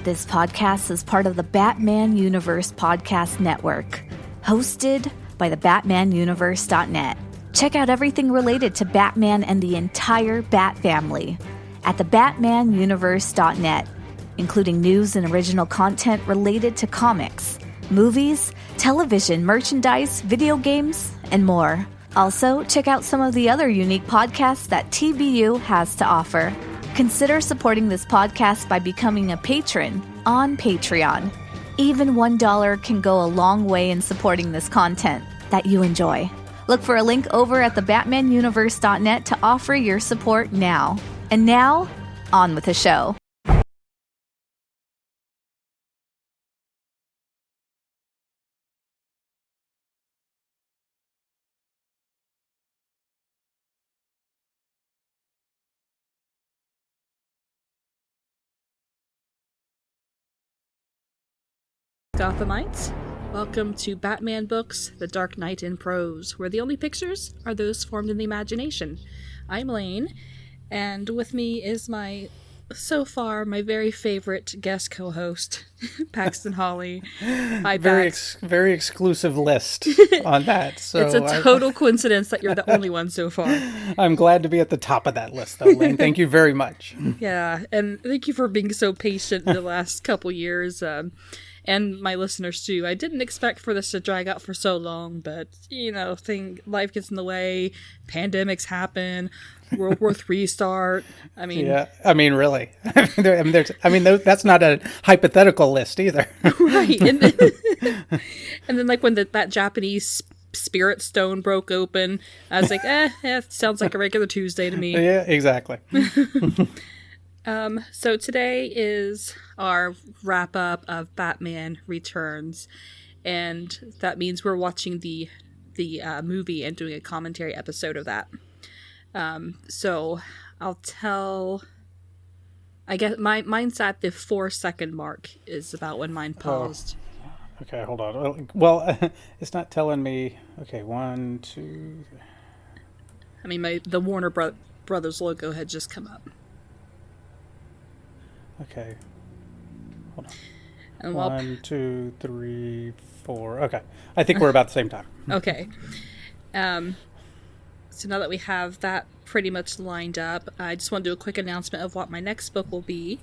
This podcast is part of the Batman Universe Podcast Network, hosted by the BatmanUniverse.net. Check out everything related to Batman and the entire Bat family at the BatmanUniverse.net, including news and original content related to comics, movies, television, merchandise, video games, and more. Also, check out some of the other unique podcasts that TBU has to offer. Consider supporting this podcast by becoming a patron on Patreon. Even $1 can go a long way in supporting this content that you enjoy. Look for a link over at the BatmanUniverse.net to offer your support now. And now, on with the show. Gothamites, welcome to Batman Books, The Dark Knight in Prose, where the only pictures are those formed in the imagination. I'm Layne, and with me is so far, my very favorite guest co-host, Paxton Holly. Hi, Pax. Very exclusive list on that. So it's a total coincidence that you're the only one so far. I'm glad to be at the top of that list, though, Layne. Thank you very much. Yeah, and thank you for being so patient the last couple years. And my listeners too. I didn't expect for this to drag out for so long, but life gets in the way. Pandemics happen. World War III start. Really. That's not a hypothetical list either. Right. And then like when that Japanese spirit stone broke open, I was like, it sounds like a regular Tuesday to me. Yeah, exactly. So today is our wrap-up of Batman Returns, and that means we're watching the movie and doing a commentary episode of that. So I'll tell... I guess mine's at the 4-second mark is about when mine paused. Oh. Okay, hold on. Well, it's not telling me... Okay, 1, 2... I mean, the Warner Brothers logo had just come up. Okay. Hold on. And 1, 2, 3, 4. Okay. I think we're about the same time. Okay. So now that we have that pretty much lined up, I just want to do a quick announcement of what my next book will be,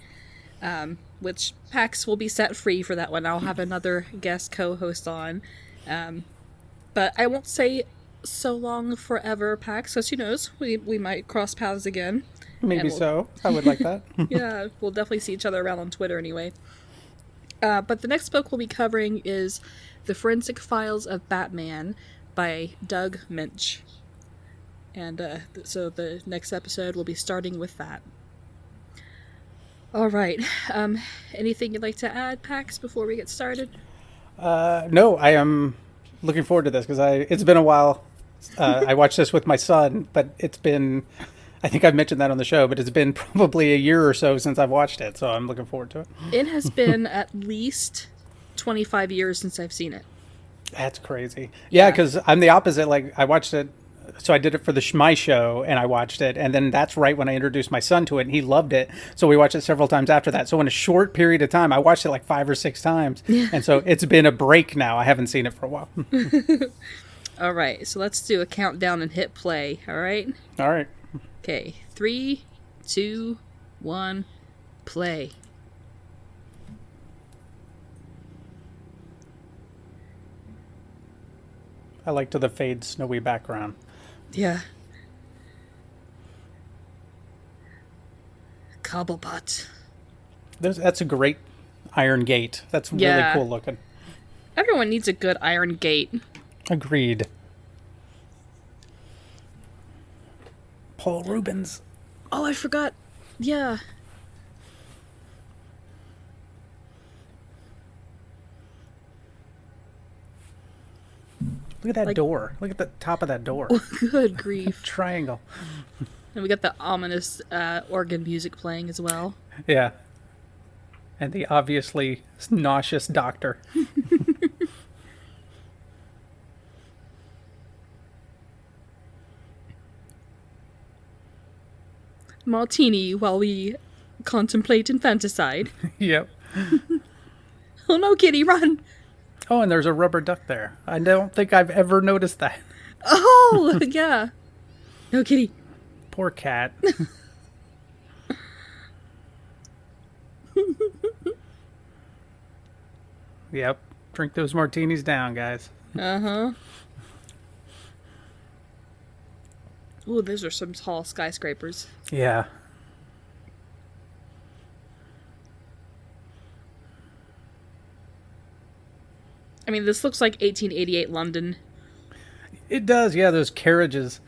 which Pax will be set free for that one. I'll have another guest co-host on. But I won't say so long forever, Pax, because who knows, we might cross paths again. Maybe so. I would like that. Yeah, we'll definitely see each other around on Twitter anyway. But the next book we'll be covering is The Forensic Files of Batman by Doug Minch. And so the next episode will be starting with that. All right. Anything you'd like to add, Pax, before we get started? No, I am looking forward to this because it's been a while. I watched this with my son, but it's been... I think I've mentioned that on the show, but it's been probably a year or so since I've watched it, so I'm looking forward to it. It has been at least 25 years since I've seen it. That's crazy. Yeah, because I'm the opposite. Like, I watched it, so I did it for my show, and I watched it, and then that's right when I introduced my son to it, and he loved it, so we watched it several times after that. So in a short period of time, I watched it like 5 or 6 times, and so it's been a break now. I haven't seen it for a while. All right, so let's do a countdown and hit play, all right? All right. Okay, 3, 2, 1, play. I like the fade snowy background. Yeah. Cobblepot. That's a great iron gate. That's really cool looking. Everyone needs a good iron gate. Agreed. Paul Rubens. Oh, I forgot. Yeah. Look at that door. Look at the top of that door. Good grief. Triangle. And we got the ominous organ music playing as well. Yeah. And the obviously nauseous doctor. Martini while we contemplate infanticide. Yep. Oh no, kitty, run! Oh, and there's a rubber duck there. I don't think I've ever noticed that. Oh, yeah. No, kitty. Poor cat. Yep. Drink those martinis down, guys. Uh-huh. Ooh, those are some tall skyscrapers. Yeah. I mean, this looks like 1888 London. It does, yeah, those carriages.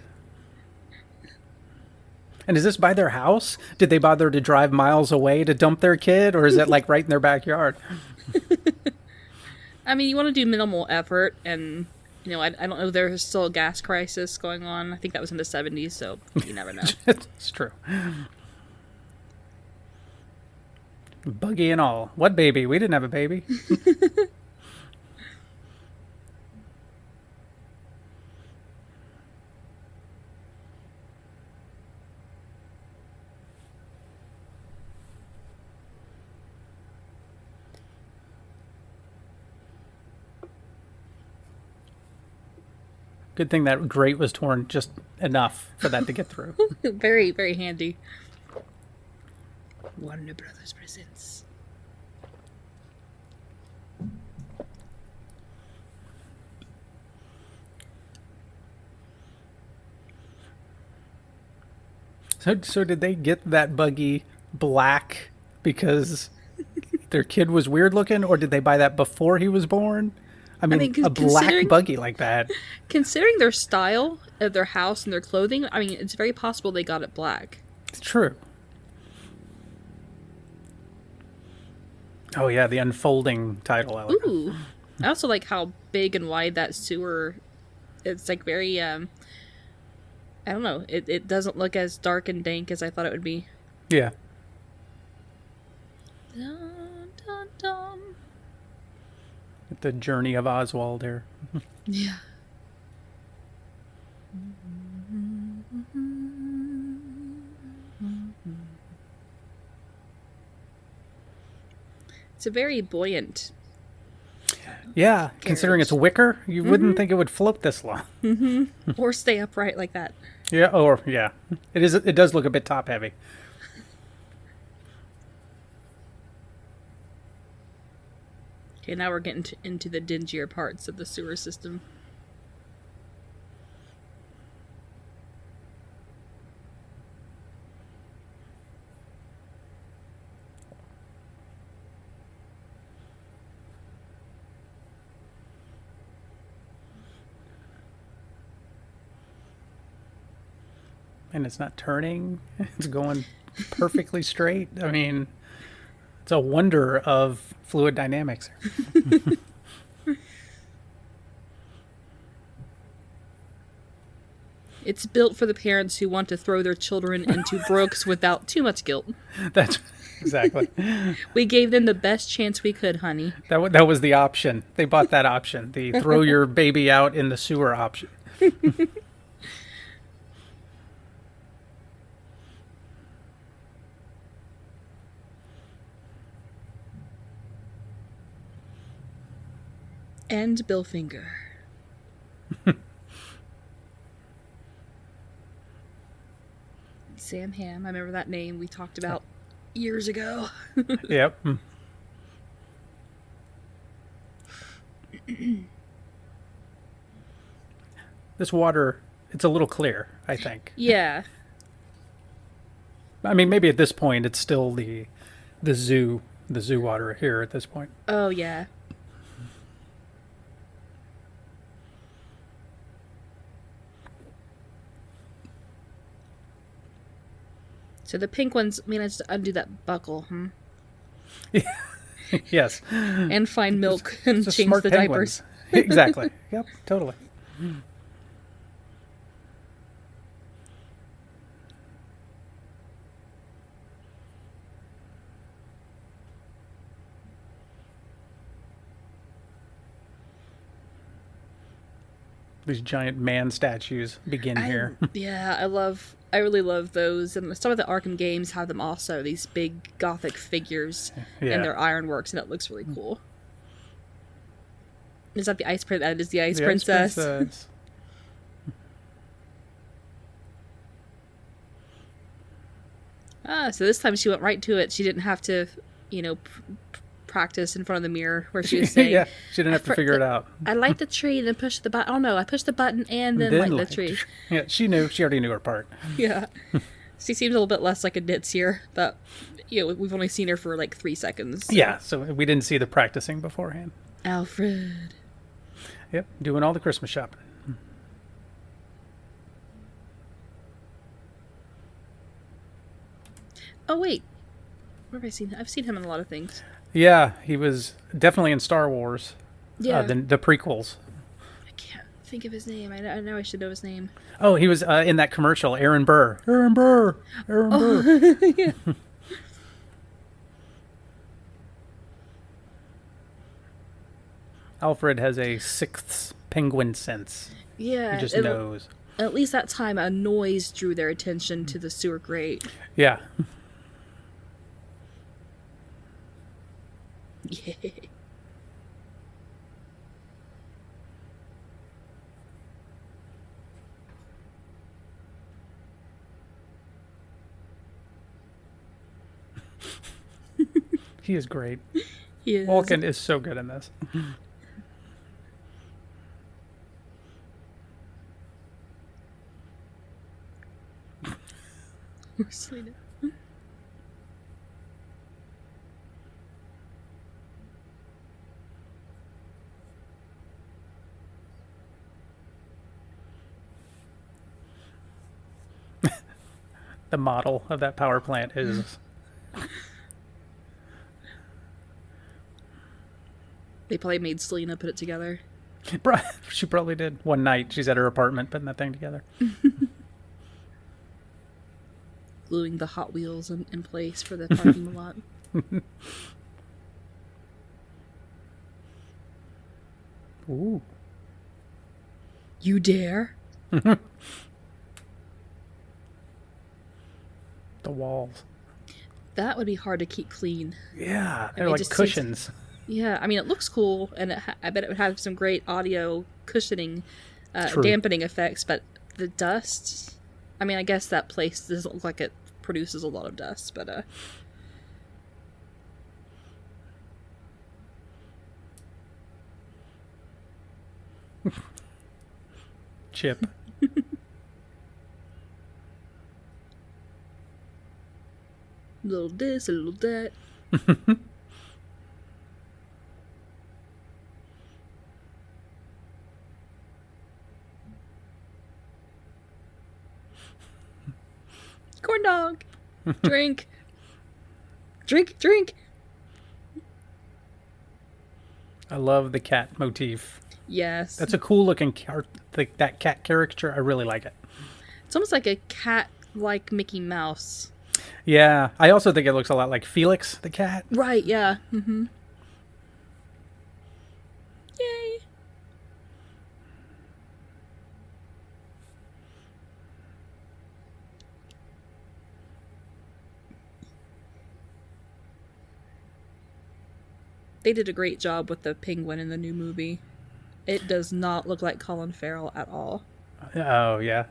And is this by their house? Did they bother to drive miles away to dump their kid? Or is it like right in their backyard? I mean, you want to do minimal effort, and, you know, I don't know, there's still a gas crisis going on. I think that was in the 70s, so you never know. It's true. Buggy and all. What baby? We didn't have a baby. Good thing that grate was torn just enough for that to get through. Very, very handy. Warner Brothers presents. So did they get that buggy black because their kid was weird looking, or did they buy that before he was born? I mean a black buggy like that. Considering their style of their house and their clothing, I mean, it's very possible they got it black. It's true. Oh yeah, the unfolding title. I like. Ooh. I also like how big and wide that sewer. It's like very, I don't know. It doesn't look as dark and dank as I thought it would be. Yeah. Dun, dun, dun. The journey of Oswald here. Yeah. It's a very buoyant. Yeah, considering it's wicker, you wouldn't think it would float this long. Or stay upright like that. Yeah, or yeah. It does look a bit top heavy. Okay, now we're getting into the dingier parts of the sewer system. And it's not turning. It's going perfectly straight. I mean, it's a wonder of fluid dynamics. It's built for the parents who want to throw their children into brooks without too much guilt. That's exactly. We gave them the best chance we could, honey. That was the option. They bought that option. The throw your baby out in the sewer option. And Billfinger. Sam Ham, I remember that name we talked about years ago. Yep. This water, it's a little clear, I think. Yeah. I mean, maybe at this point it's still the zoo water here at this point. Oh, yeah. So the pink ones managed to undo that buckle, Yes. And find milk and Just change smart the penguins. diapers. Exactly. Yep, totally. These giant man statues begin here. Yeah, I really love those. And some of the Arkham games have them also, these big Gothic figures Yeah. in their ironworks, and it looks really cool. Is that the Ice Princess? That is the Ice The Princess. Princess. So this time she went right to it. She didn't have to, practice in front of the mirror where she was saying, Yeah, she didn't have to figure it out. I like the tree, then push the button. Oh no, I pushed the button and then like the tree. Yeah, she knew. She already knew her part. Yeah. She seems a little bit less like a ditz here, but we've only seen her for like 3 seconds. So. Yeah, so we didn't see the practicing beforehand. Alfred. Yep, doing all the Christmas shopping. Oh wait, where have I seen him? I've seen him in a lot of things. Yeah, he was definitely in Star Wars. Yeah. The prequels. I can't think of his name. I know I should know his name. Oh, he was in that commercial, Aaron Burr. Aaron Burr. Yeah. Alfred has a sixth penguin sense. Yeah. He just knows. At least that time, a noise drew their attention to the sewer grate. Yeah. Yay. He is great. He is. Walken is so good in this. Selena. The model of that power plant is... They probably made Selena put it together. She probably did. One night, she's at her apartment putting that thing together. Gluing the Hot Wheels in place for the parking lot. Ooh. You dare? The walls. That would be hard to keep clean. Yeah, they're mean, like just cushions. Yeah, I mean, it looks cool, and I bet it would have some great audio cushioning, True. dampening effects, but the dust... I mean, I guess that place doesn't look like it produces a lot of dust, but... Chip. A little this, a little that. Corn dog. Drink. Drink. I love the cat motif. Yes. That's a cool looking that cat caricature. I really like it. It's almost like a cat like Mickey Mouse. Yeah, I also think it looks a lot like Felix the cat. Right, yeah. Mm-hmm. Yay. They did a great job with the penguin in the new movie. It does not look like Colin Farrell at all. Oh, yeah.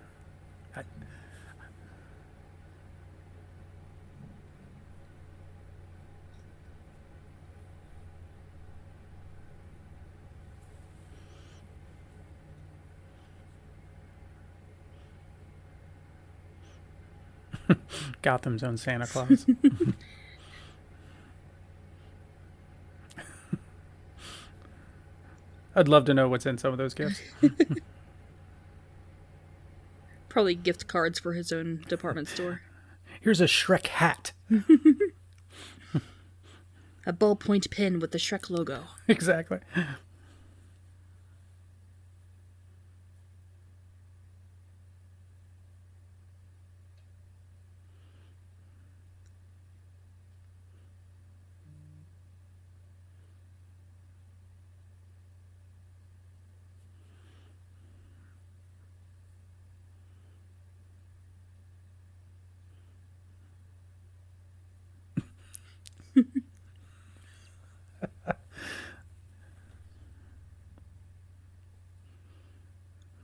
Gotham's own Santa Claus. I'd love to know what's in some of those gifts. Probably gift cards for his own department store. Here's a Shrek hat. A ballpoint pen with the Shrek logo. Exactly.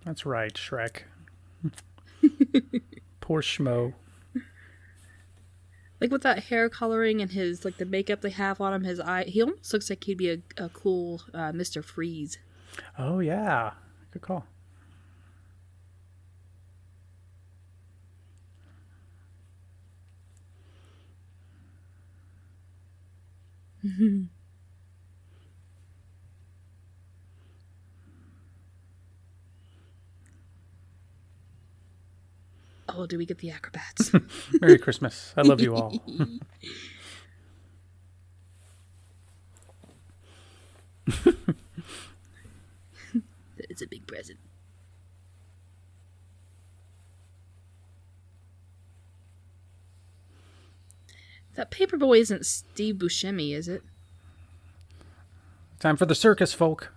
That's right, Shrek. Poor Schmo. Like with that hair coloring and his like the makeup they have on him, his eye, he almost looks like he'd be a cool Mr. Freeze. Oh, yeah. Good call. Oh, do we get the acrobats? Merry Christmas. I love you all. It's a big present. That paperboy isn't Steve Buscemi, is it? Time for the circus, folk.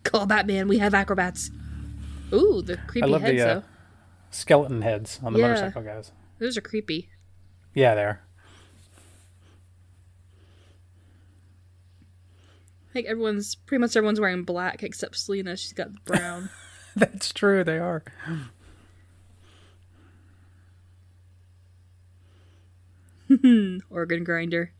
Call Batman, we have acrobats. Ooh, the creepy I love heads, the though. skeleton heads on the Yeah. motorcycle guys. Those are creepy. Yeah, they are. I think pretty much everyone's wearing black except Selena. She's got the brown. That's true, they are. Organ grinder.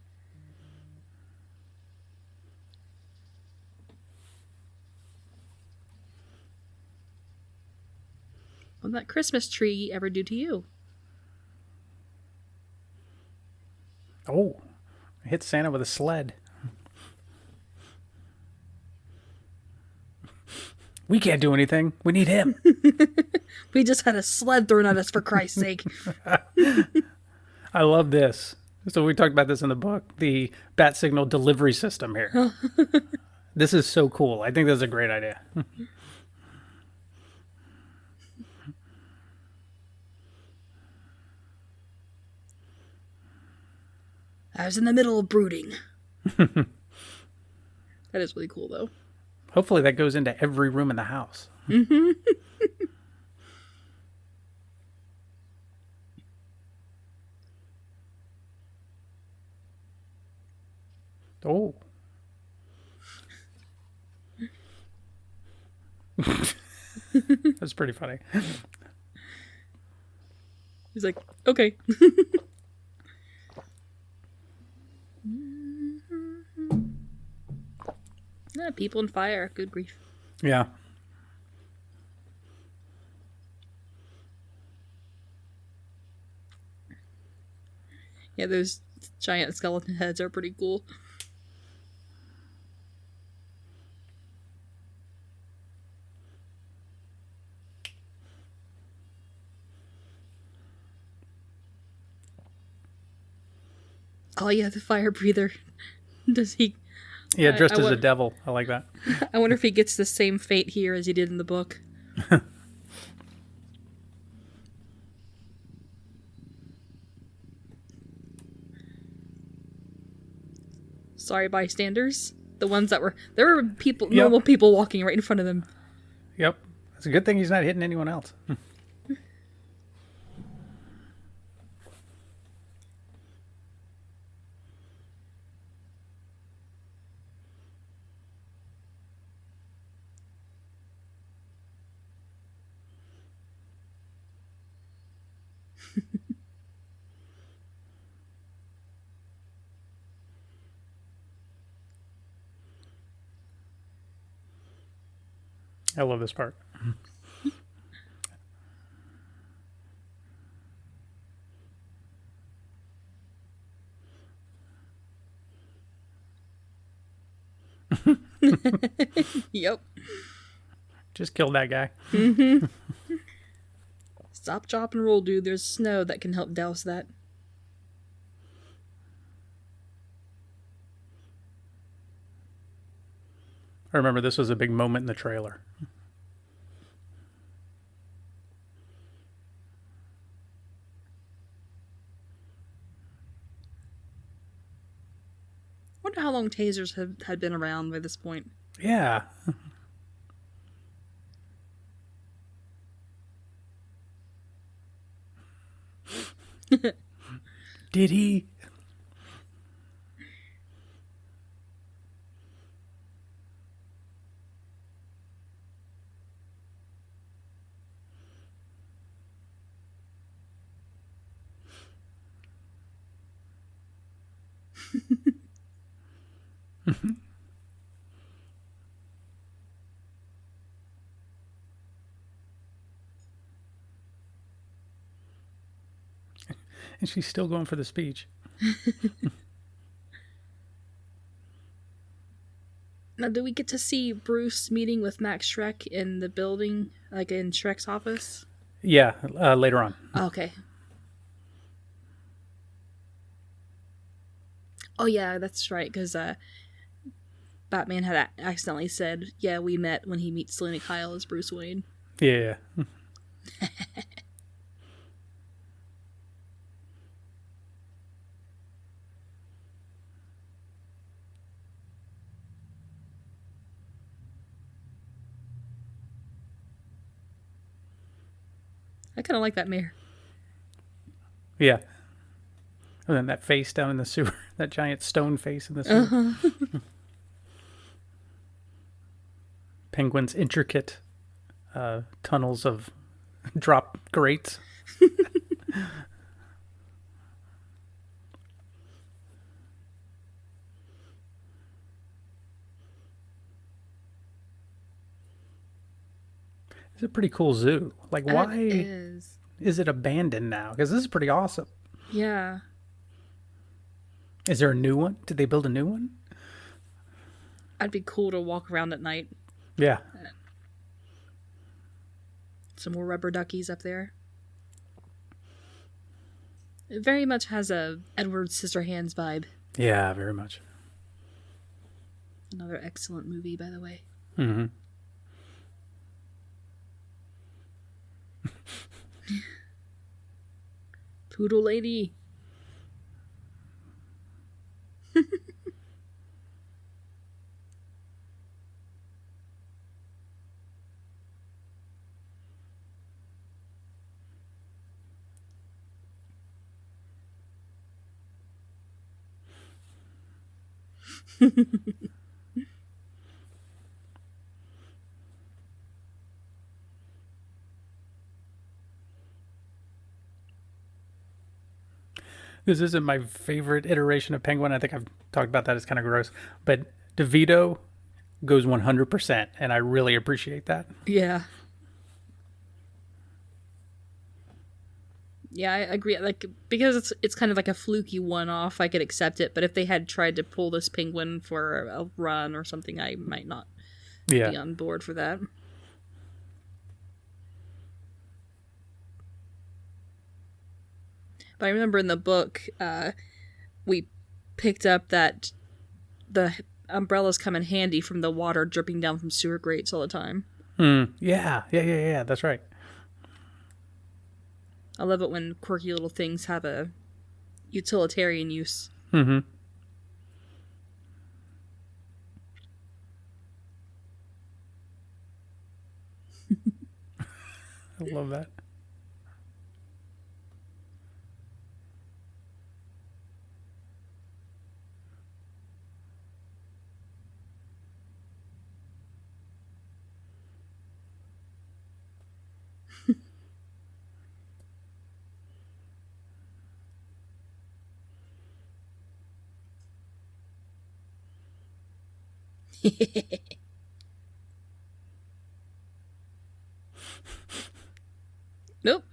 What did that Christmas tree ever do to you? Oh, I hit Santa with a sled. We can't do anything. We need him. We just had a sled thrown at us, for Christ's sake. I love this. So we talked about this in the book, the bat signal delivery system here. This is so cool. I think this is a great idea. I was in the middle of brooding. That is really cool, though. Hopefully that goes into every room in the house. Oh. That's pretty funny. He's like, okay. Yeah, people in fire. Good grief. Yeah. Yeah, those giant skeleton heads are pretty cool. Oh yeah, the fire breather. Does he? Yeah, dressed as a devil. I like that. I wonder if he gets the same fate here as he did in the book. Sorry, bystanders. The ones that there were people, normal people walking right in front of them. Yep. It's a good thing he's not hitting anyone else. I love this part. Yep. Just killed that guy. Stop, drop, and roll, dude. There's snow that can help douse that. I remember this was a big moment in the trailer. Wonder how long tasers had been around by this point. Yeah. Did he? And she's still going for the speech. Now, do we get to see Bruce meeting with Max Shrek in the building, like in Shrek's office? Yeah, later on. Okay. Oh, yeah, that's right, because Batman had accidentally said, yeah, we met when he meets Selena Kyle as Bruce Wayne. Yeah. I kind of like that mayor. Yeah. And then that face down in the sewer. That giant stone face in the sewer. Uh-huh. Penguin's intricate tunnels of drop grates. It's a pretty cool zoo. Like, why is it abandoned now? Because this is pretty awesome. Yeah. Is there a new one? Did they build a new one? I'd be cool to walk around at night. Yeah. Some more rubber duckies up there. It very much has a Edward Scissorhands vibe. Yeah, very much. Another excellent movie, by the way. Mm-hmm. Poodle lady. This isn't my favorite iteration of Penguin. I think I've talked about that. It's kind of gross. But DeVito goes 100%, and I really appreciate that. Yeah. Yeah, I agree. Like, because it's kind of like a fluky one-off, I could accept it. But if they had tried to pull this Penguin for a run or something, I might not be on board for that. But I remember in the book, we picked up that the umbrellas come in handy from the water dripping down from sewer grates all the time. Yeah. That's right. I love it when quirky little things have a utilitarian use. Mm-hmm. I love that. Nope.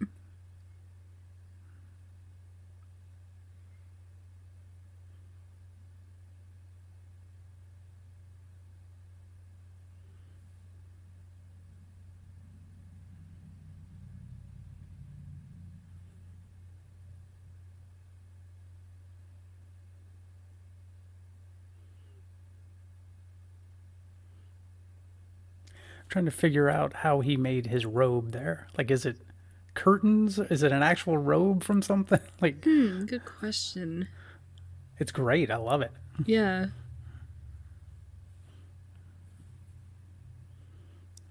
Trying to figure out how he made his robe there. Like, is it curtains? Is it an actual robe from something? Like, Good question. It's great. I love it. Yeah.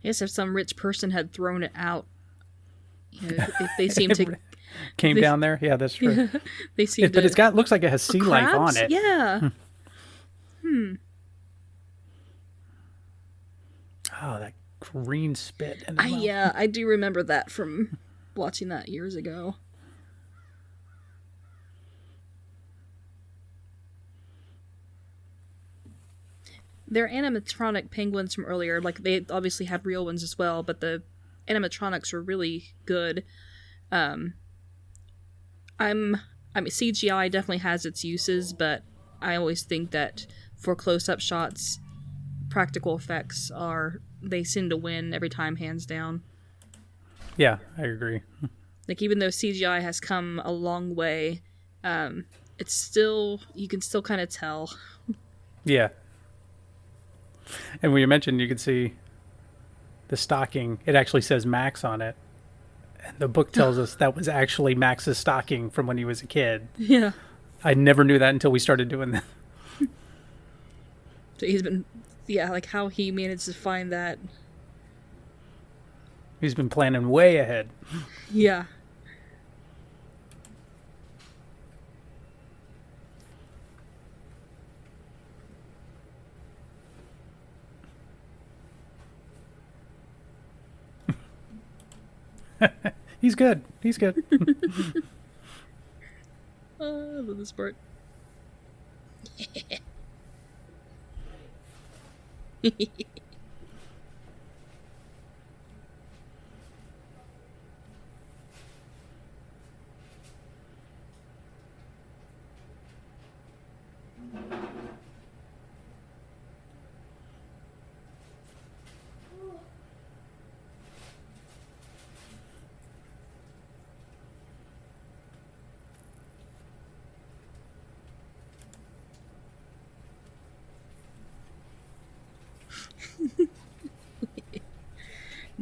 I guess if some rich person had thrown it out, you know, if they seem to came down there. Yeah, that's true. Yeah, they seem to. But it's got looks like it has sea life on it. Yeah. Oh, that green spit. Yeah, I do remember that from watching that years ago. They're animatronic penguins from earlier. Like, they obviously had real ones as well, but the animatronics were really good. I'm I mean, CGI definitely has its uses, but I always think that for close-up shots, practical effects they seem to win every time, hands down. Yeah, I agree. Like, even though CGI has come a long way, it's still, you can still kind of tell. Yeah. And when you mentioned you could see the stocking, it actually says Max on it. And the book tells us that was actually Max's stocking from when he was a kid. Yeah. I never knew that until we started doing this. So he's been, yeah, like how he managed to find that. He's been planning way ahead. Yeah. He's good. He's good. I love this part.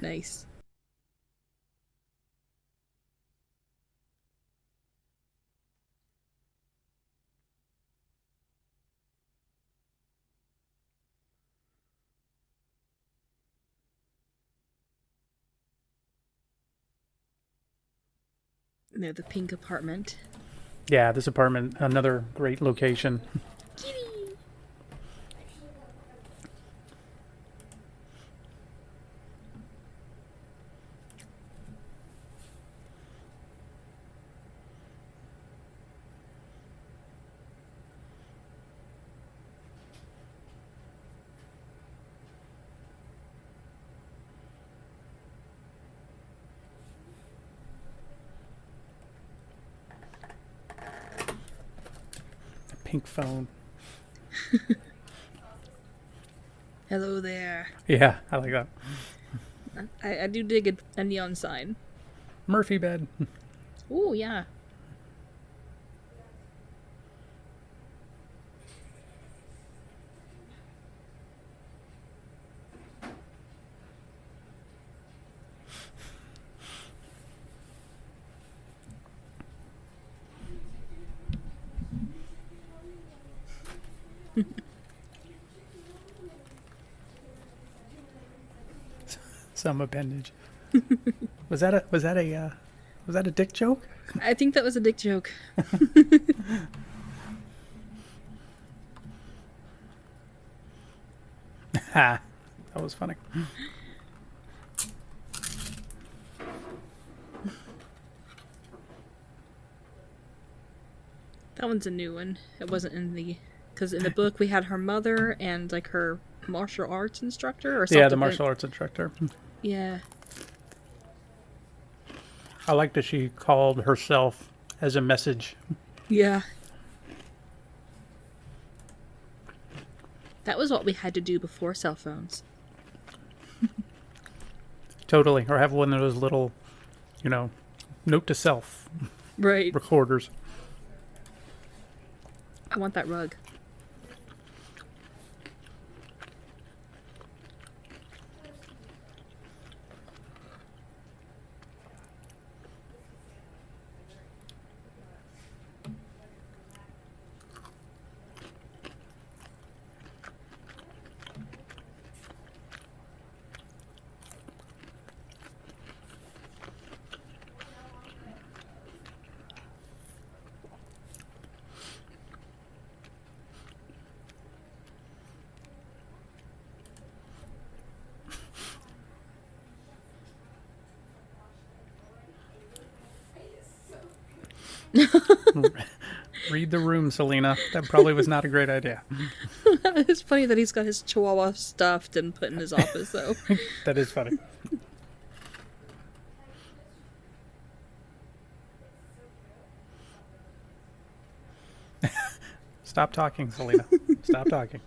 Nice. No, the pink apartment. Yeah, this apartment, another great location. Kitty! Pink phone. Hello there. Yeah, I like that. I do dig a neon sign. Murphy bed. Ooh, yeah. Some appendage. Was that a dick joke? I think that was a dick joke. Ha. That was funny. That one's a new one. It wasn't in the... Because in the book we had her mother and like her martial arts instructor or something. Yeah, the martial arts instructor. Yeah. I like that she called herself as a message. Yeah. That was what we had to do before cell phones. Totally. Or have one of those little, note to self Right. recorders. I want that rug. Read the room, Selena. That probably was not a great idea. It's funny that he's got his chihuahua stuffed and put in his office, though. That is funny. Stop talking, Selena. Stop talking.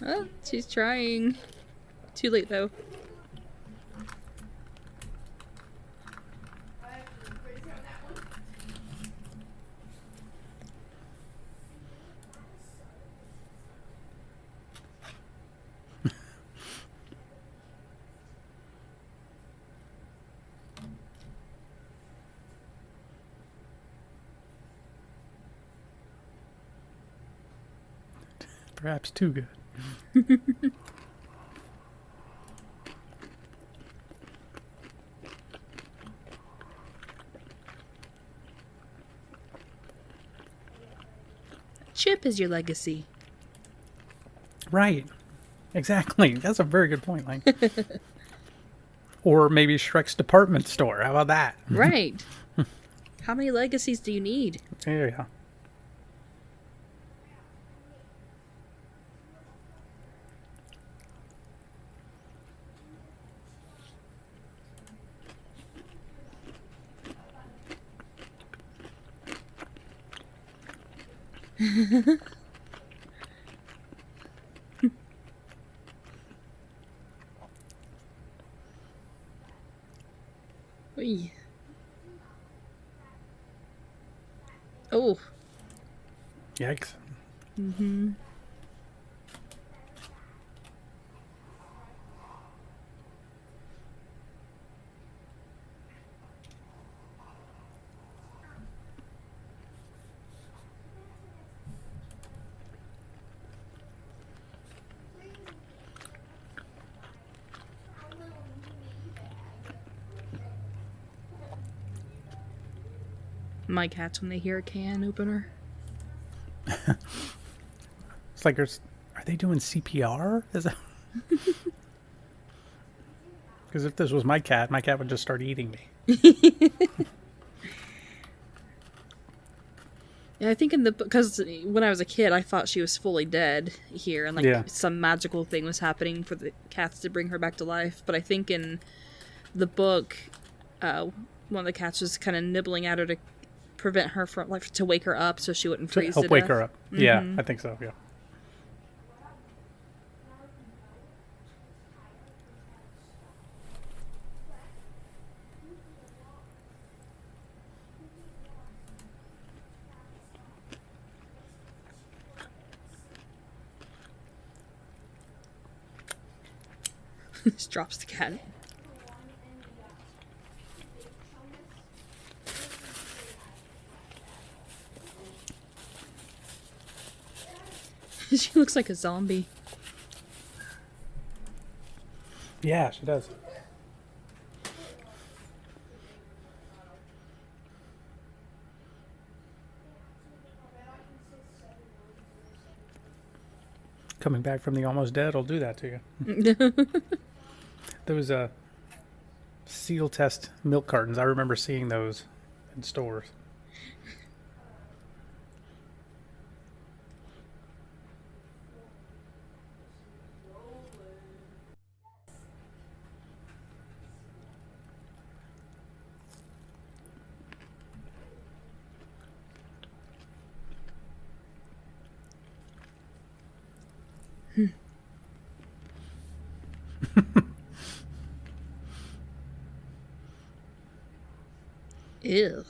Oh, she's trying. Too late, though. Perhaps too good. Chip is your legacy. Right. Exactly. That's a very good point, Layne. Or maybe Shrek's department store. How about that? Right. How many legacies do you need? Yeah. Oy. Oh. Yikes. Mm-hmm. My cats, when they hear a can opener. It's like, are they doing CPR? Is that... Because if this was my cat would just start eating me. Yeah, I think because when I was a kid, I thought she was fully dead here, and some magical thing was happening for the cats to bring her back to life. But I think in the book, one of the cats was kind of nibbling at her to prevent her from to wake her up, so she wouldn't freeze to help wake death. her up. Mm-hmm. Yeah, I think so. Yeah. Just drops the cat. She looks like a zombie. Yeah, she does. Coming back from the almost dead will do that to you. Those seal test milk cartons, I remember seeing those in stores. Ew.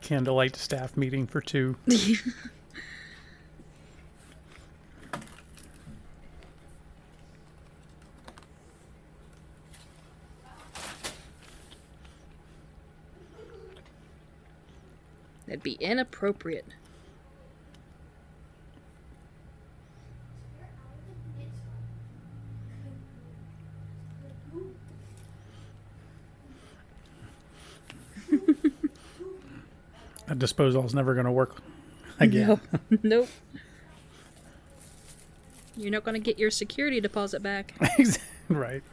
Candlelight staff meeting for 2. That'd be inappropriate. That disposal is never going to work again. No. Nope. You're not going to get your security deposit back. Right.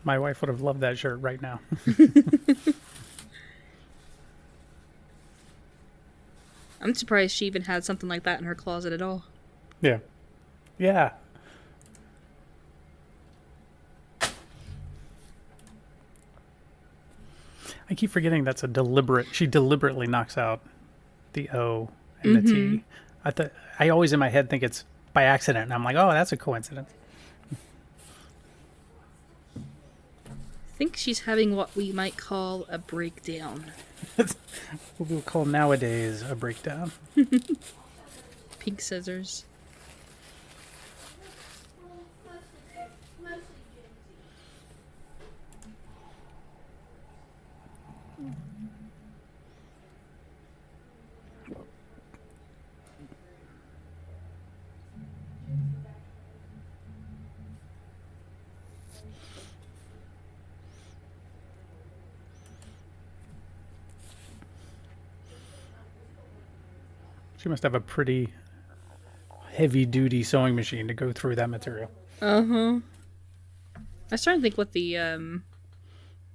My wife would have loved that shirt right now. I'm surprised she even had something like that in her closet at all. Yeah. Yeah. I keep forgetting that's a deliberate. She deliberately knocks out the O and the T. I always in my head think it's by accident, and I'm like, oh, that's a coincidence. I think she's having what we might call a breakdown. What we would call nowadays a breakdown. Pink scissors. She must have a pretty heavy-duty sewing machine to go through that material. I was trying to think what the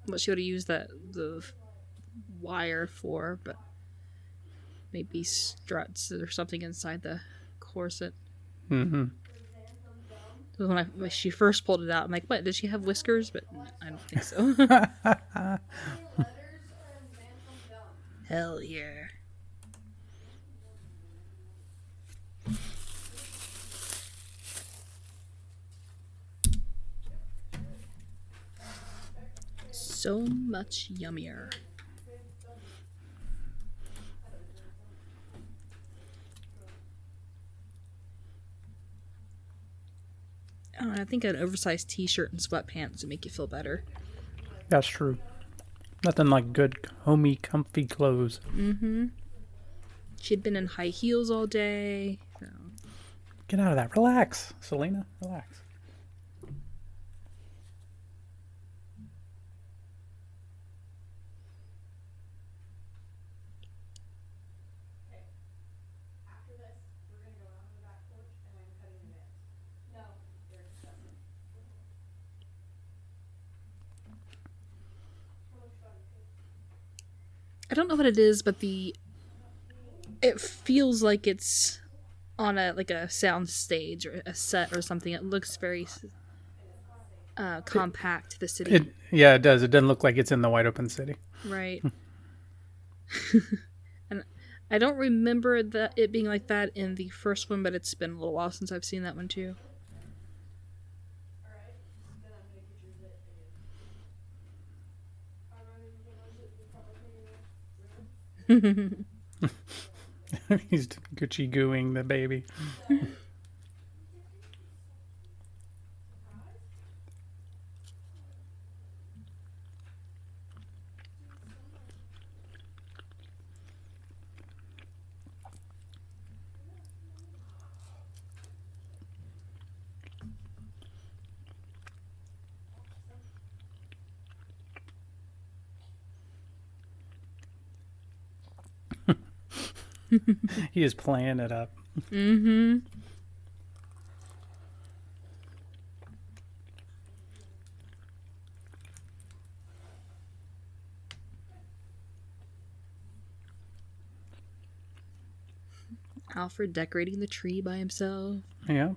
what she would have used the wire for, but maybe struts or something inside the corset. Mm-hmm. When she first pulled it out, I'm like, what? Did she have whiskers? But I don't think so. Hell yeah. So much yummier. Oh, I think an oversized t-shirt and sweatpants would make you feel better. That's true. Nothing like good, homey, comfy clothes. She'd been in high heels all day. So. Get out of that. Relax, Selena. Relax. I don't know what it is, but it feels like it's on a sound stage or a set or something. It looks very compact. The city, It does. It doesn't look like it's in the wide open city. right? And I don't remember it being like that in the first one, but it's been a little while since I've seen that one too. He's Gucci gooing the baby. He is playing it up. Alfred decorating the tree by himself. Yeah.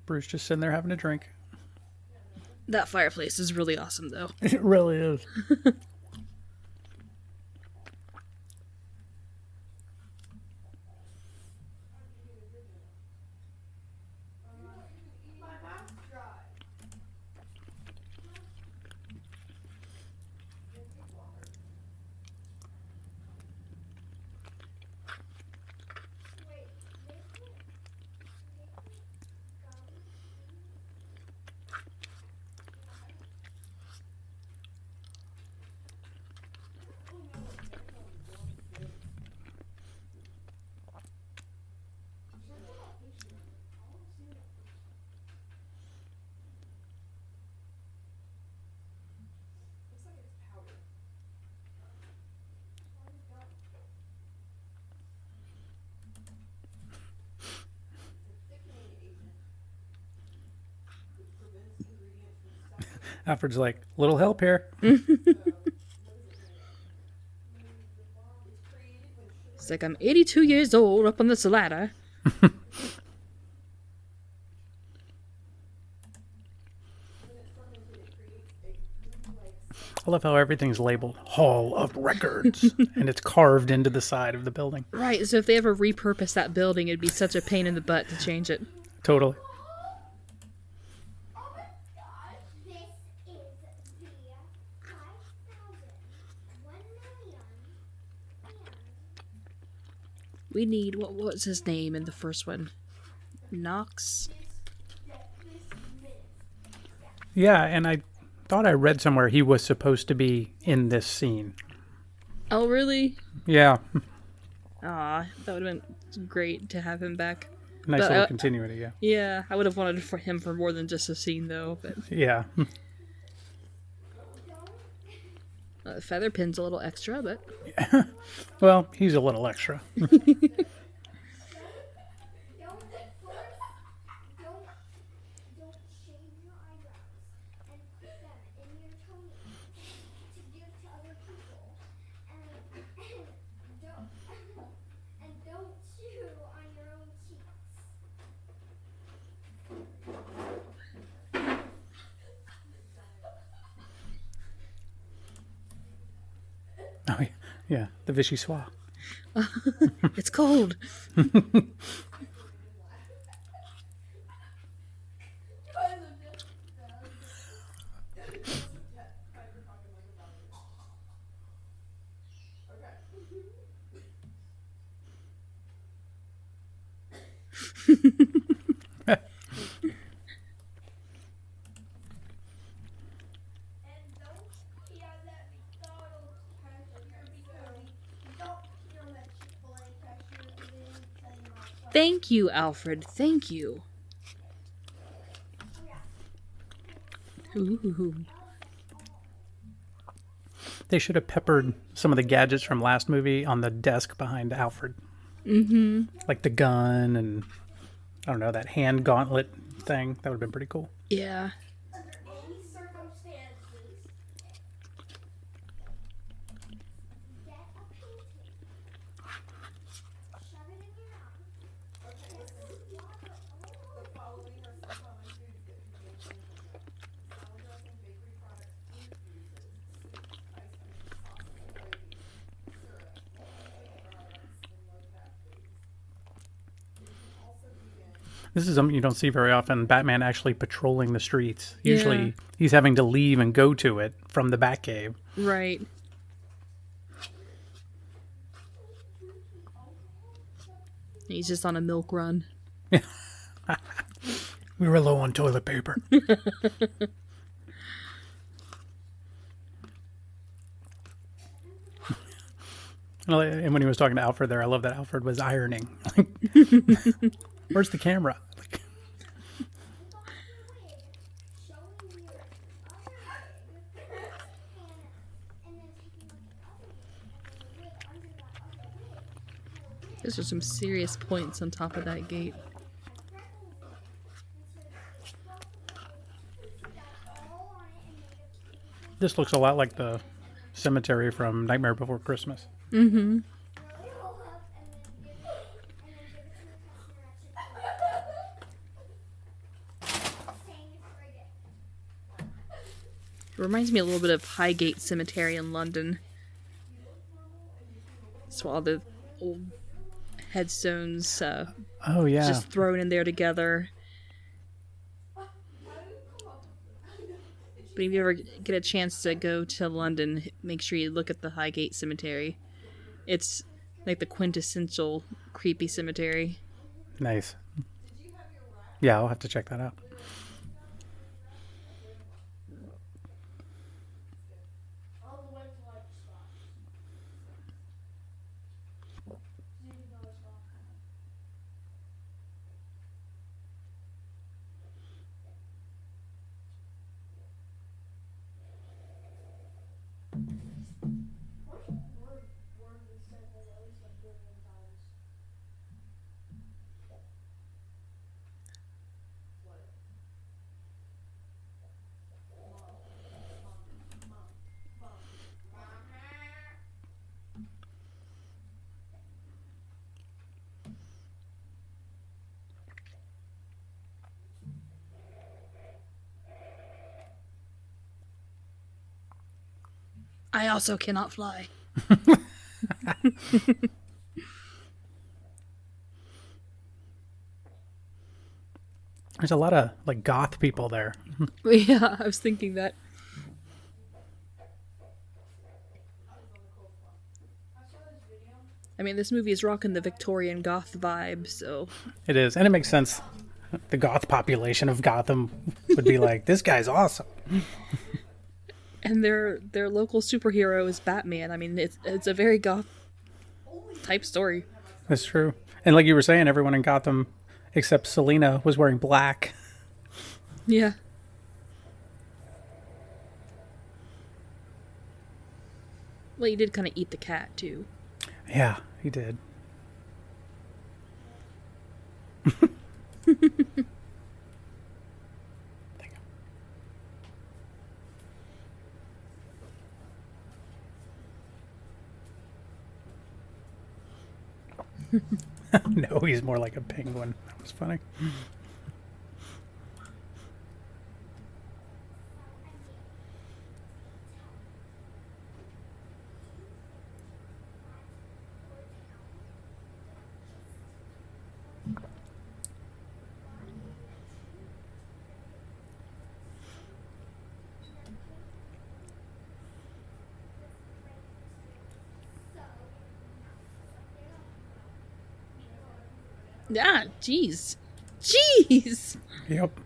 Bruce just sitting there having a drink. That fireplace is really awesome, though. It really is. Alfred's like, little help here. It's like, I'm 82 years old up on this ladder. I love how everything's labeled Hall of Records, and it's carved into the side of the building. Right, so if they ever repurpose that building, it'd be such a pain in the butt to change it. Totally. We need, what was his name in the first one? Knox? Yeah, and I thought I read somewhere he was supposed to be in this scene. Oh, really? Yeah. Aw, that would have been great to have him back. Nice But little continuity, yeah. Yeah, I would have wanted for him for more than just a scene, though. But Yeah. Featherpin's a little extra, but Well, he's a little extra. Oh, yeah. The Vichyssoise. it's cold. Thank you, Alfred. Thank you. Ooh. They should have peppered some of the gadgets from last movie on the desk behind Alfred. Mm-hmm. Like the gun and, I don't know, that hand gauntlet thing. That would have been pretty cool. Yeah. This is something you don't see very often. Batman actually patrolling the streets. Yeah. Usually he's having to leave and go to it from the Batcave. Right. He's just on a milk run. We were low on toilet paper. And when he was talking to Alfred there, I love that Alfred was ironing. Where's the camera? Those are some serious points on top of that gate. This looks a lot like the cemetery from Nightmare Before Christmas. Mm-hmm. It reminds me a little bit of Highgate Cemetery in London. So all the old headstones Oh, yeah. just thrown in there together. But if you ever get a chance to go to London, make sure you look at the Highgate Cemetery. It's like the quintessential creepy cemetery. Nice. Yeah, I'll have to check that out. I also cannot fly. There's a lot of like goth people there. Yeah, I was thinking that. I mean, this movie is rocking the Victorian goth vibe, so... It is, and it makes sense. The goth population of Gotham would be like, this guy's awesome. And their local superhero is Batman. I mean, it's a very goth type story. That's true. And like you were saying, everyone in Gotham except Selina was wearing black. Yeah. Well, he did kind of eat the cat, too. Yeah, he did. No, he's more like a penguin. That was funny. Ah, jeez. Jeez! Yep.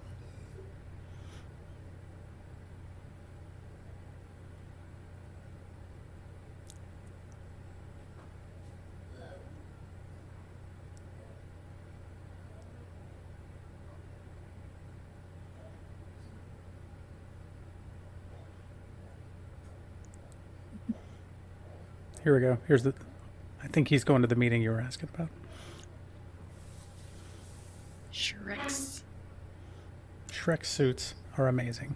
Here we go. Here's the... I think he's going to the meeting you were asking about. Shreks. Shrek suits are amazing.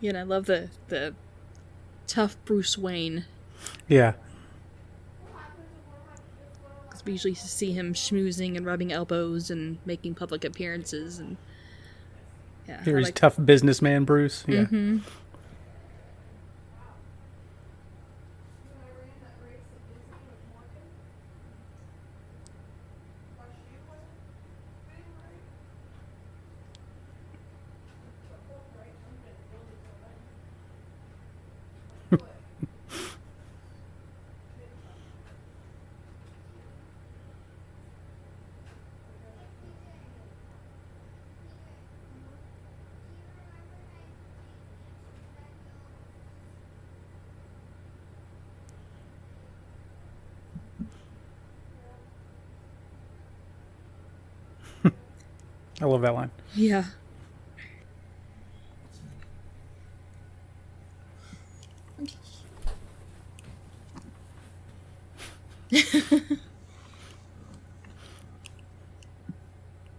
Yeah, and I love the tough Bruce Wayne. Yeah. Because we usually see him schmoozing and rubbing elbows and making public appearances. And yeah, Here's tough businessman Bruce. Yeah. Mm-hmm. I love that line. Yeah.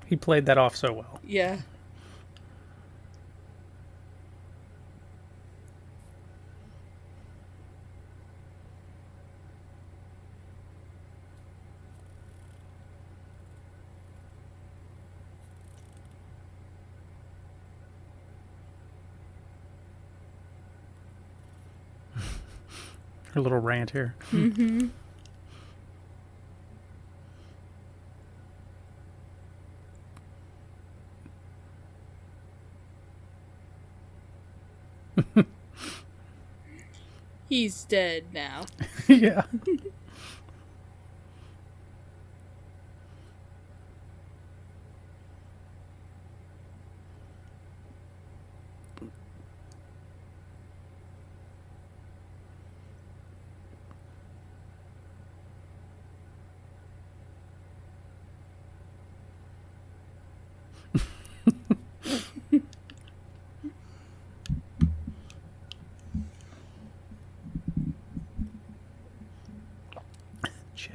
He played that off so well. Yeah. Her little rant here. Mm-hmm. He's dead now. Yeah.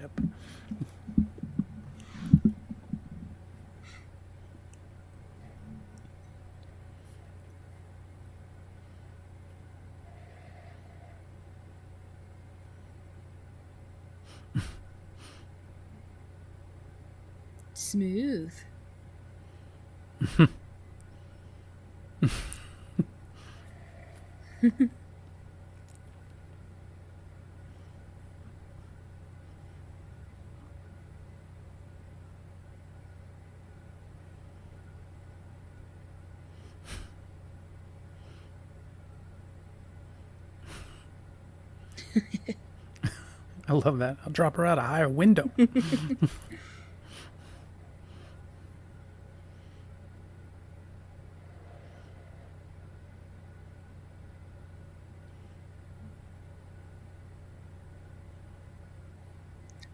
ship. Smooth. I love that. I'll drop her out a higher window.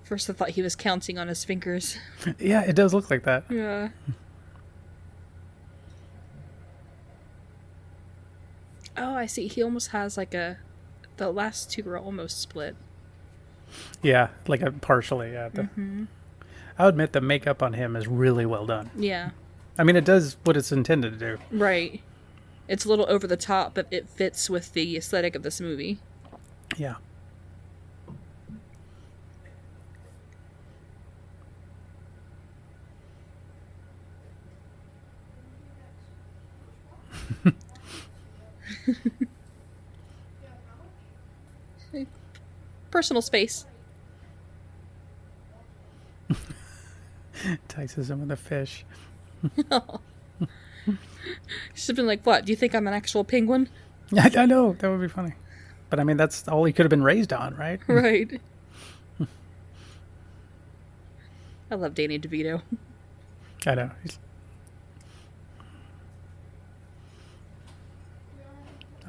First I thought he was counting on his fingers. Yeah, it does look like that. Yeah. Oh, I see. He almost has like a... The last two are almost split. Yeah, like a partially, yeah. I'll admit the makeup on him is really well done. Yeah. I mean, it does what it's intended to do. Right. It's a little over the top, but it fits with the aesthetic of this movie. Yeah. Personal space. Entices him with a fish. She's been like, what? Do you think I'm an actual penguin? I know, that would be funny. But I mean, that's all he could have been raised on, right? Right. I love Danny DeVito. I know.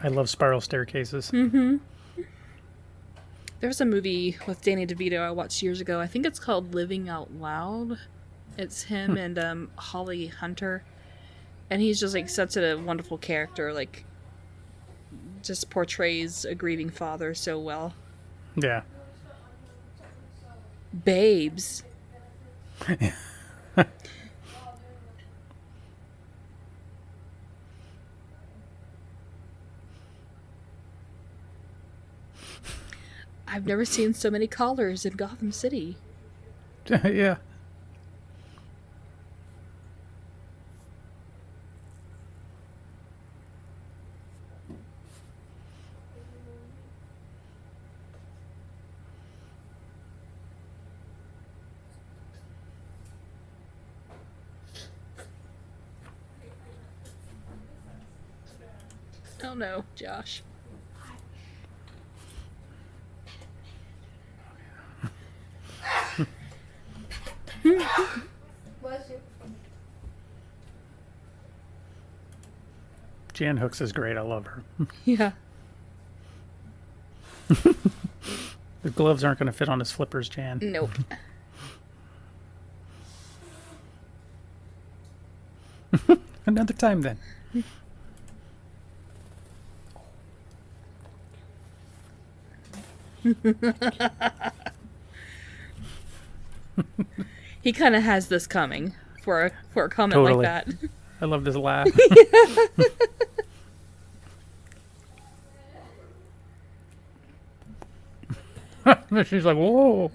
I love spiral staircases. There was a movie with Danny DeVito I watched years ago. I think it's called Living Out Loud. It's him and Holly Hunter. And he's just like such a wonderful character. Like, just portrays a grieving father so well. Yeah. Babes. I've never seen so many collars in Gotham City. Yeah. Oh no, Josh. Jan Hooks is great. I love her. Yeah. The gloves aren't going to fit on his flippers, Jan. Nope. Another time then. He kind of has this coming for a comment Totally. like that. I love this laugh. She's like, whoa.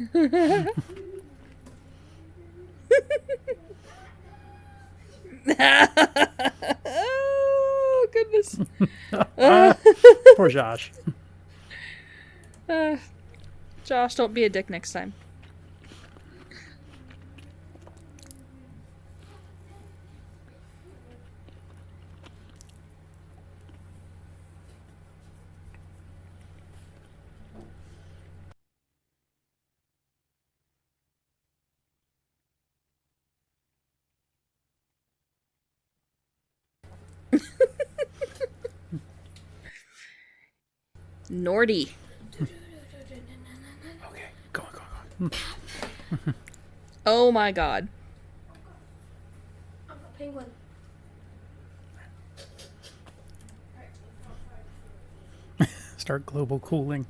Oh, goodness. Poor Josh. Josh, don't be a dick next time. Nordy. Okay, go on. Oh my god. I'm a penguin. Start global cooling.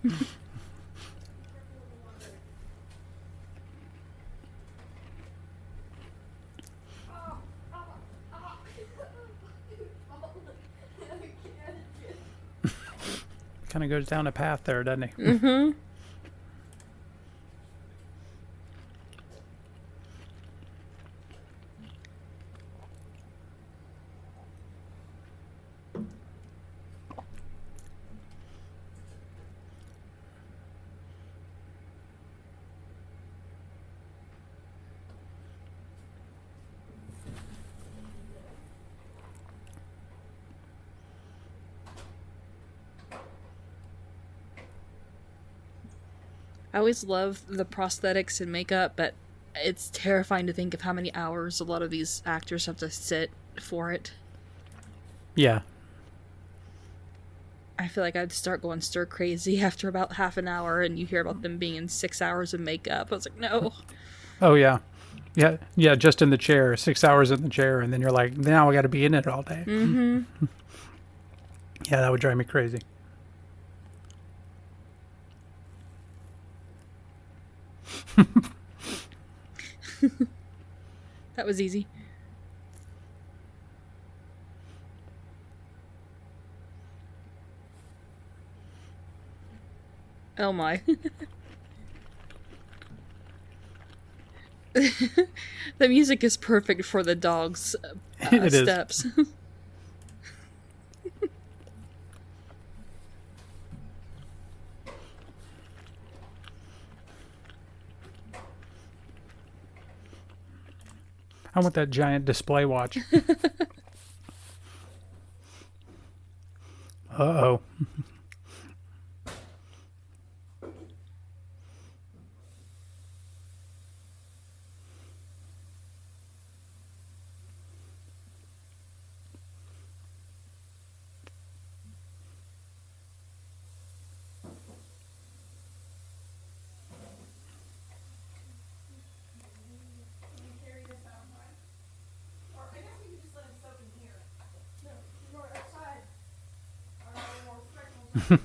of goes down a path there, doesn't he? Mm-hmm. I always love the prosthetics and makeup, but it's terrifying to think of how many hours a lot of these actors have to sit for it. Yeah. I feel like I'd start going stir crazy after about half an hour, and you hear about them being in 6 hours of makeup. I was like, no. Oh, yeah. Yeah, just in the chair, 6 hours in the chair, and then you're like, now I got to be in it all day. Mm-hmm. Yeah, that would drive me crazy. That was easy. Oh my. The music is perfect for the dog's It is. steps. I want that giant display watch. Uh-oh. Carry this outside. Or I guess we can just let it soak in here. No, more outside. Or more freckles.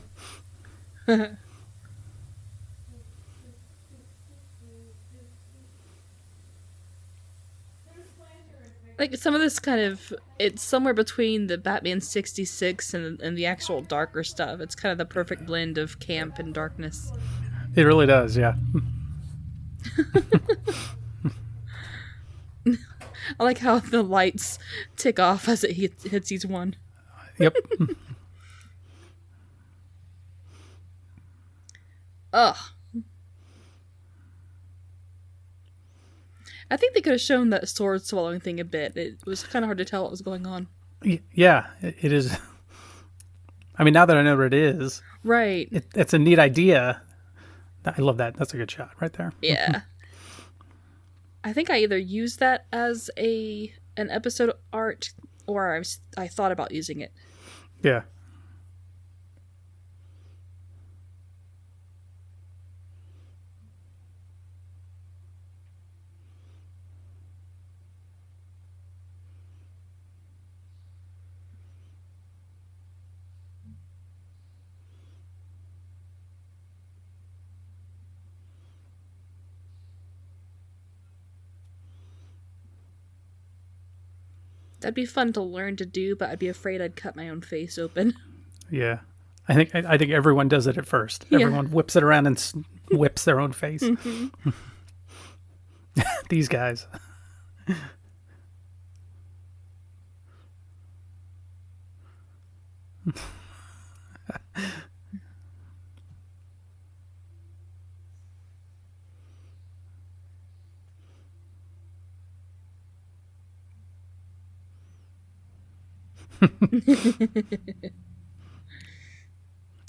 Like, some of this kind of, it's somewhere between the Batman 66 and the actual darker stuff. It's kind of the perfect blend of camp and darkness. It really does, yeah. I like how the lights tick off as it hits each one. Yep. Ugh. I think they could have shown that sword swallowing thing a bit. It was kind of hard to tell what was going on. Yeah, it is. I mean, now that I know what it is, Right. it's a neat idea. I love that. That's a good shot right there. Yeah. I think I either used that as an episode art, or I thought about using it. Yeah. That'd be fun to learn to do, but I'd be afraid I'd cut my own face open. Yeah. I think everyone does it at first. Yeah. Everyone whips it around and whips their own face. Mm-hmm. These guys.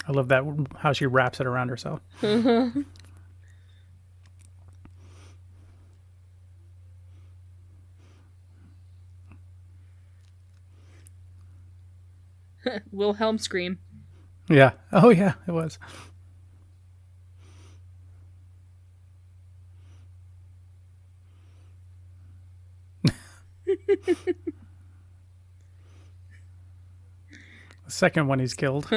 I love that, how she wraps it around herself. Wilhelm scream. Yeah. Oh, yeah, it was. The second one he's killed.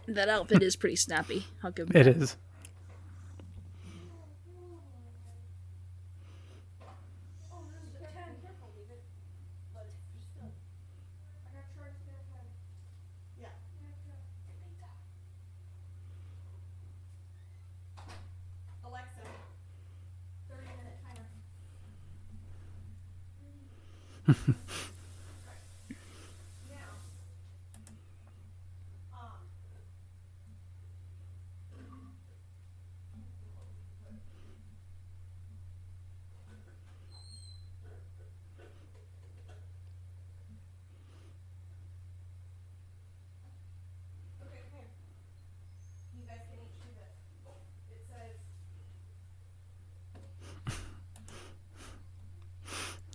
That outfit is pretty snappy. I'll give him It that. is. Oh, there's the 10. Careful, leave it. But just still. I got charged to their head. Yeah. Alexa, 30-minute timer. Now, okay, here. You guys can each do this. It says.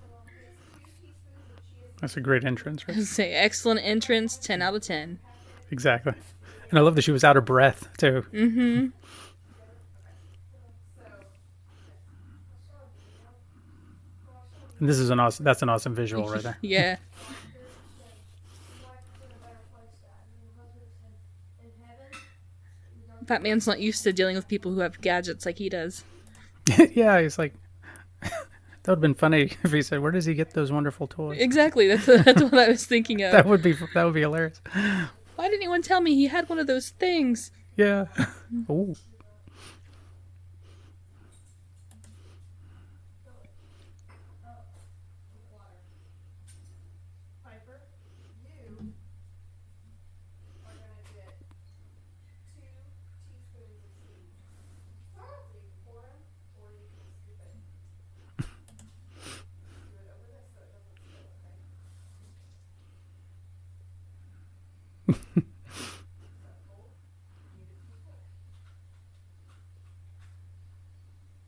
Well, there's 2 teaspoons of chia seeds. That's a great entrance, right? Say excellent entrance, 10 out of 10. Exactly. And I love that she was out of breath too. Mm-hmm. And this is an awesome. That's an awesome visual right there. Yeah. Batman's not used to dealing with people who have gadgets like he does. Yeah, he's like. That would have been funny if he said, "Where does he get those wonderful toys?" Exactly. That's what I was thinking of. That would be hilarious. Why didn't anyone tell me he had one of those things? Yeah. Oh. Piper, you are gonna get 2 teaspoons of seeds. So you can pour them, or you can scoop it. Do it over this so it doesn't spill, okay? Is that full? Need it to be full.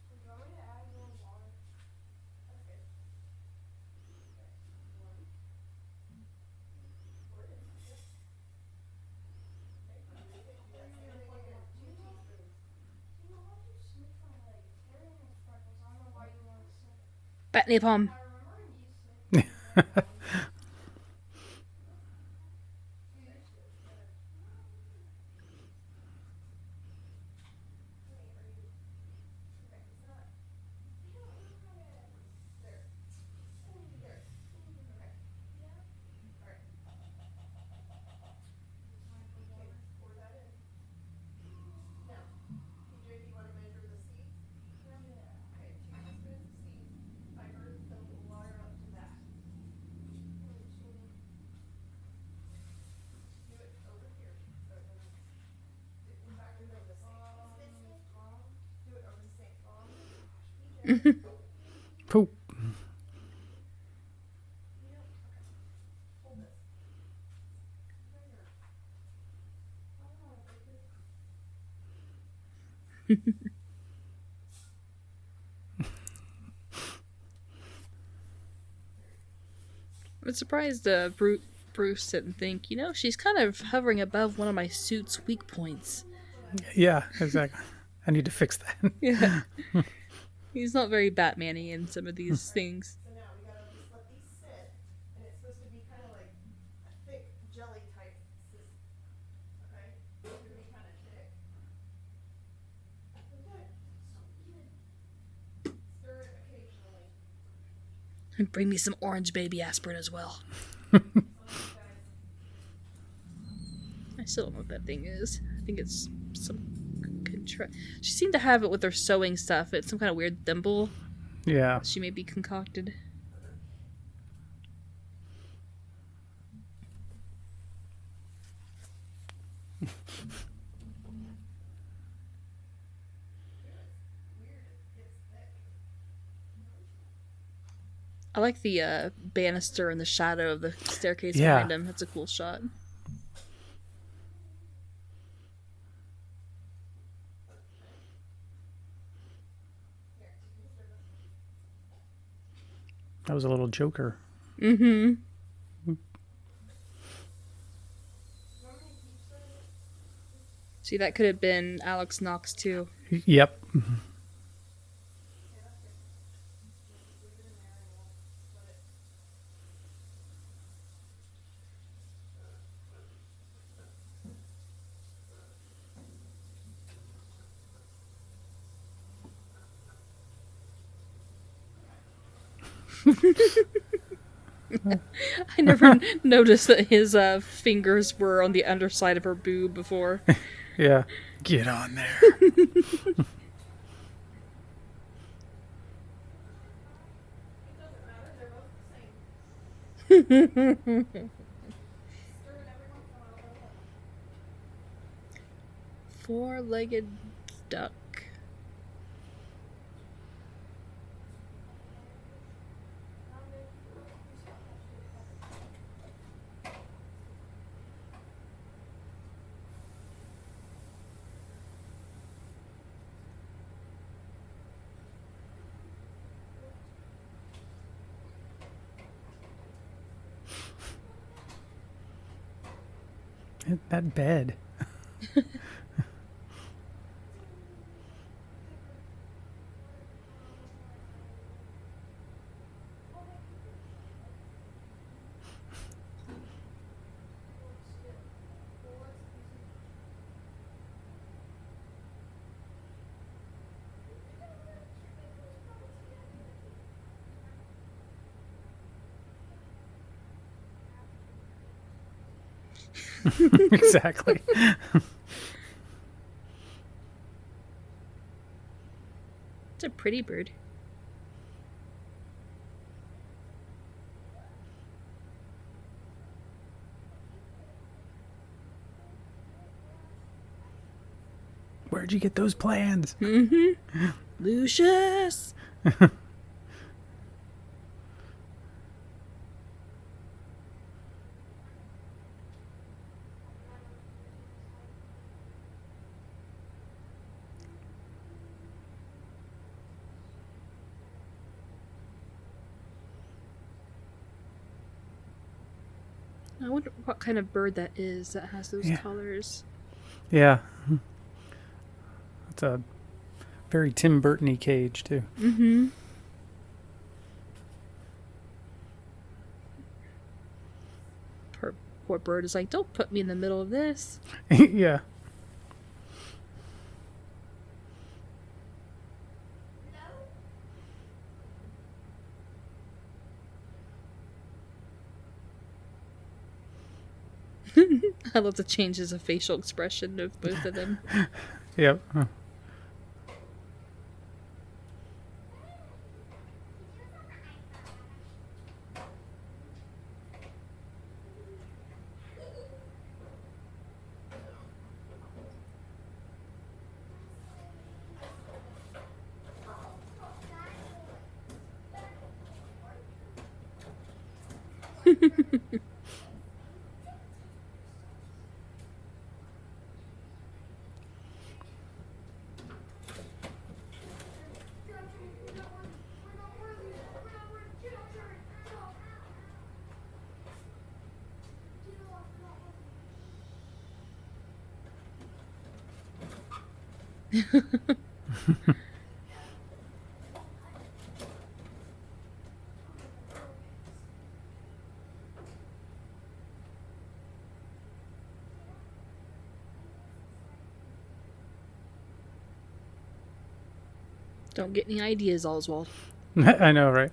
Do you want me to add more water? That's good. Okay. One. Pour it in. Yep. Okay, underneath it, do that same thing again. 2 teaspoons. You know, how do you sniff my leg? Terry has freckles. I don't know why you want to sniff it. Bat napalm. I remember you sniffing. Pour that in. Now, PJ, do you want to measure the seeds? Okay, 2 teaspoons of seeds. Piper, fill the water up to that. Do it over here. So it doesn't. In fact, do it over the same. Do it over the same. PJ. Poop. Hold this. I'm surprised Bruce didn't think, she's kind of hovering above one of my suit's weak points. Yeah, exactly. I need to fix that. Yeah. He's not very Batman-y in some of these things. So now we gotta just let these sit, and it's supposed to be kind of like a thick jelly type system. Okay, it's gonna be kind of thick. Okay, stir it occasionally. And bring me some orange baby aspirin as well. Some of you guys, I still don't know what that thing is. I think it's some she seemed to have it with her sewing stuff. It's some kind of weird thimble Yeah. she may be concocted. I like the banister in the shadow of the staircase Yeah. behind him. That's a cool shot. That was a little joker. Mm-hmm. See, that could have been Alex Knox too. Yep. I never noticed that his fingers were on the underside of her boob before. Yeah. Get on there. It doesn't matter. They're both the same. Stir it every once in a while, don't let them. Four-legged duck. That bed. Exactly. It's a pretty bird. Where'd you get those plans? Lucius! I wonder what kind of bird that is that has those Yeah. colors. Yeah. It's a very Tim Burton-y cage, too. Mm-hmm. Poor bird is like, don't put me in the middle of this. Yeah. I love the changes of facial expression of both of them. Yep. Don't get any ideas, Oswald. I know, right?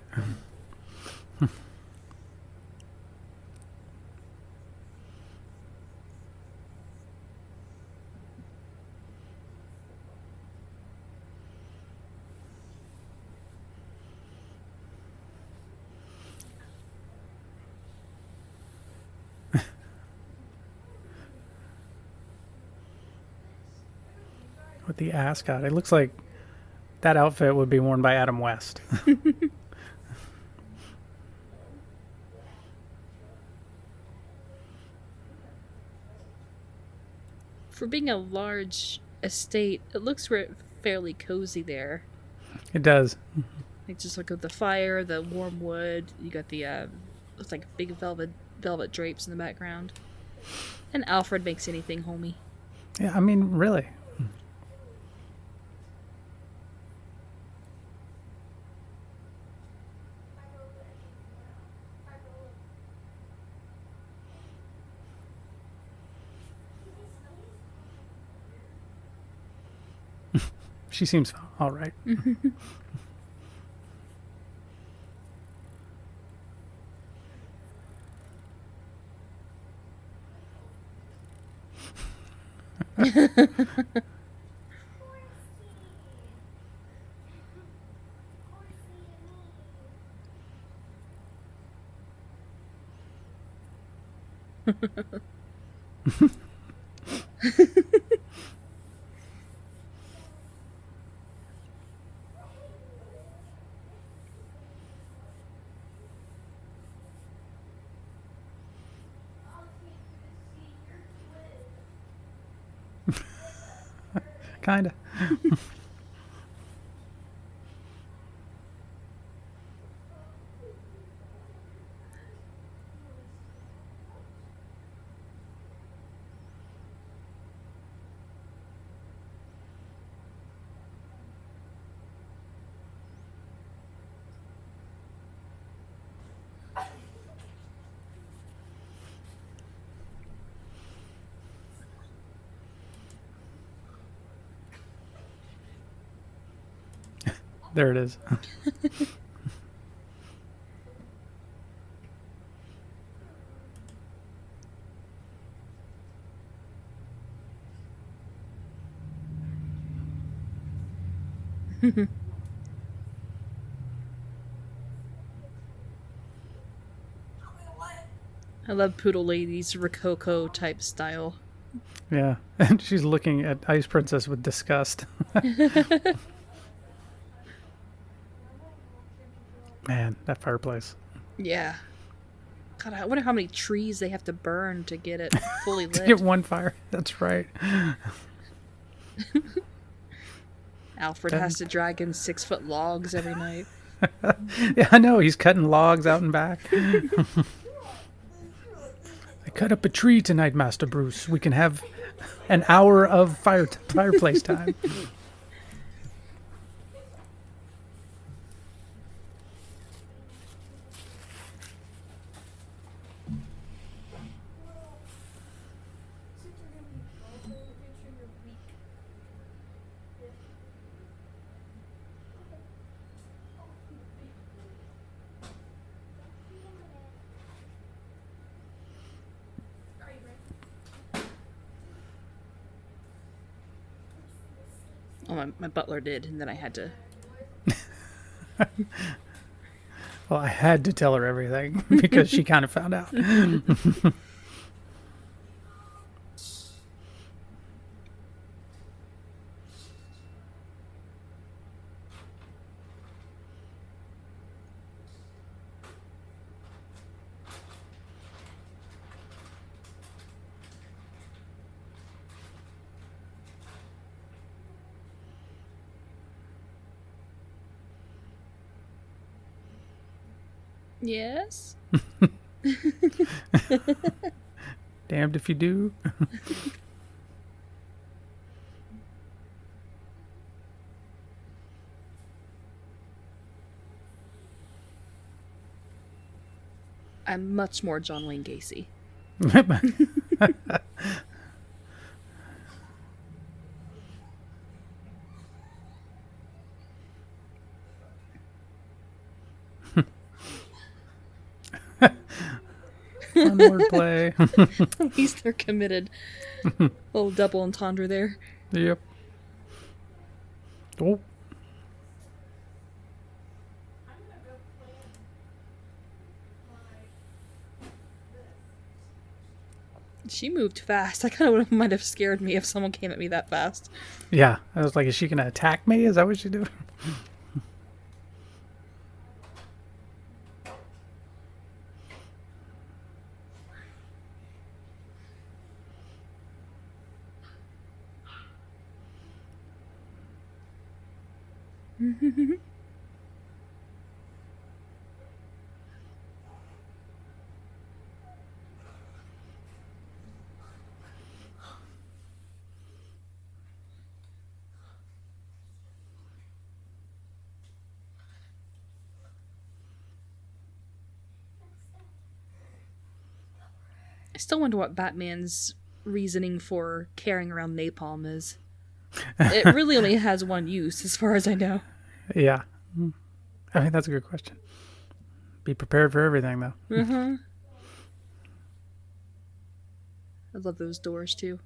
With the ascot. It looks like that outfit would be worn by Adam West. For being a large estate, it looks fairly cozy there. It does. Like just look at the fire, the warm wood. You got the looks like big velvet drapes in the background. And Alfred makes anything homey. Yeah, I mean, really. She seems all right. Kinda. There it is. I love Poodle Lady's Rococo type style. Yeah. And she's looking at Ice Princess with disgust. Man, that fireplace. Yeah. God, I wonder how many trees they have to burn to get it fully To lit. get one fire. That's right. Alfred has to drag in 6-foot logs every night. Yeah, I know. He's cutting logs out and back. I cut up a tree tonight, Master Bruce. We can have an hour of fireplace time. Oh, my butler did, and then I had to. Well, I had to tell her everything because she kind of found out. Yes? Damned if you do. I'm much more John Wayne Gacy. Fun wordplay. At least they're committed. Little double entendre there. Yep. Oh. I'm gonna go plan my She moved fast. I kind of might have scared me if someone came at me that fast. Yeah. I was like, is she going to attack me? Is that what she's doing? I still wonder what Batman's reasoning for carrying around napalm is. It really only has one use, as far as I know. Yeah. I think that's a good question. Be prepared for everything, though. Mm-hmm. I love those doors, too.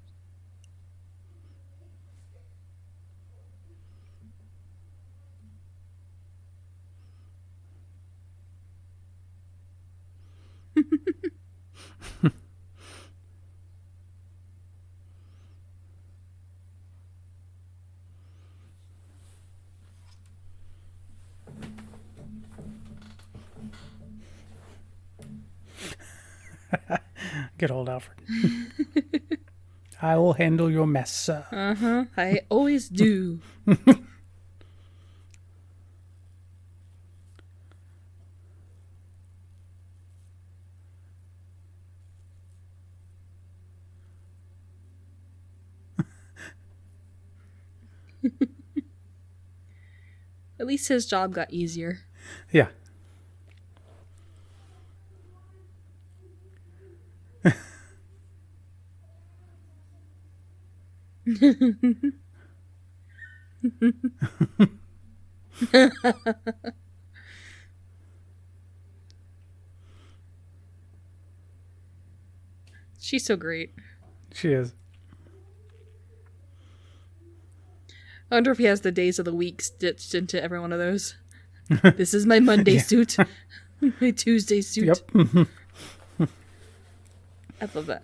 Good old Alfred. I will handle your mess, sir. I always do. At least his job got easier. Yeah. She's so great. She is. I wonder if he has the days of the week stitched into every one of those. This is my Monday suit. My Tuesday suit. Yep. I love that.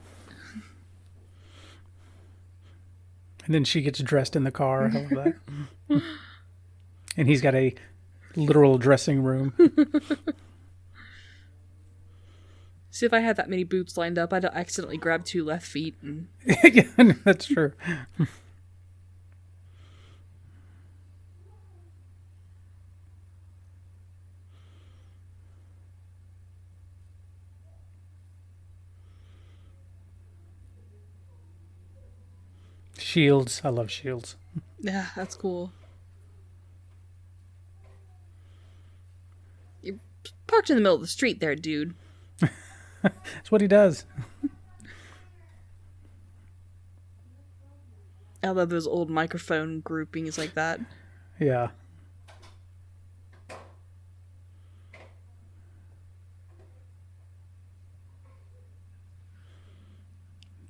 And then she gets dressed in the car. I love that. And he's got a literal dressing room. See, if I had that many boots lined up, I'd accidentally grab 2 left feet. And... Yeah, that's true. Shields. I love shields. Yeah, that's cool. You're parked in the middle of the street there, dude. That's what he does. I love those old microphone groupings like that. Yeah.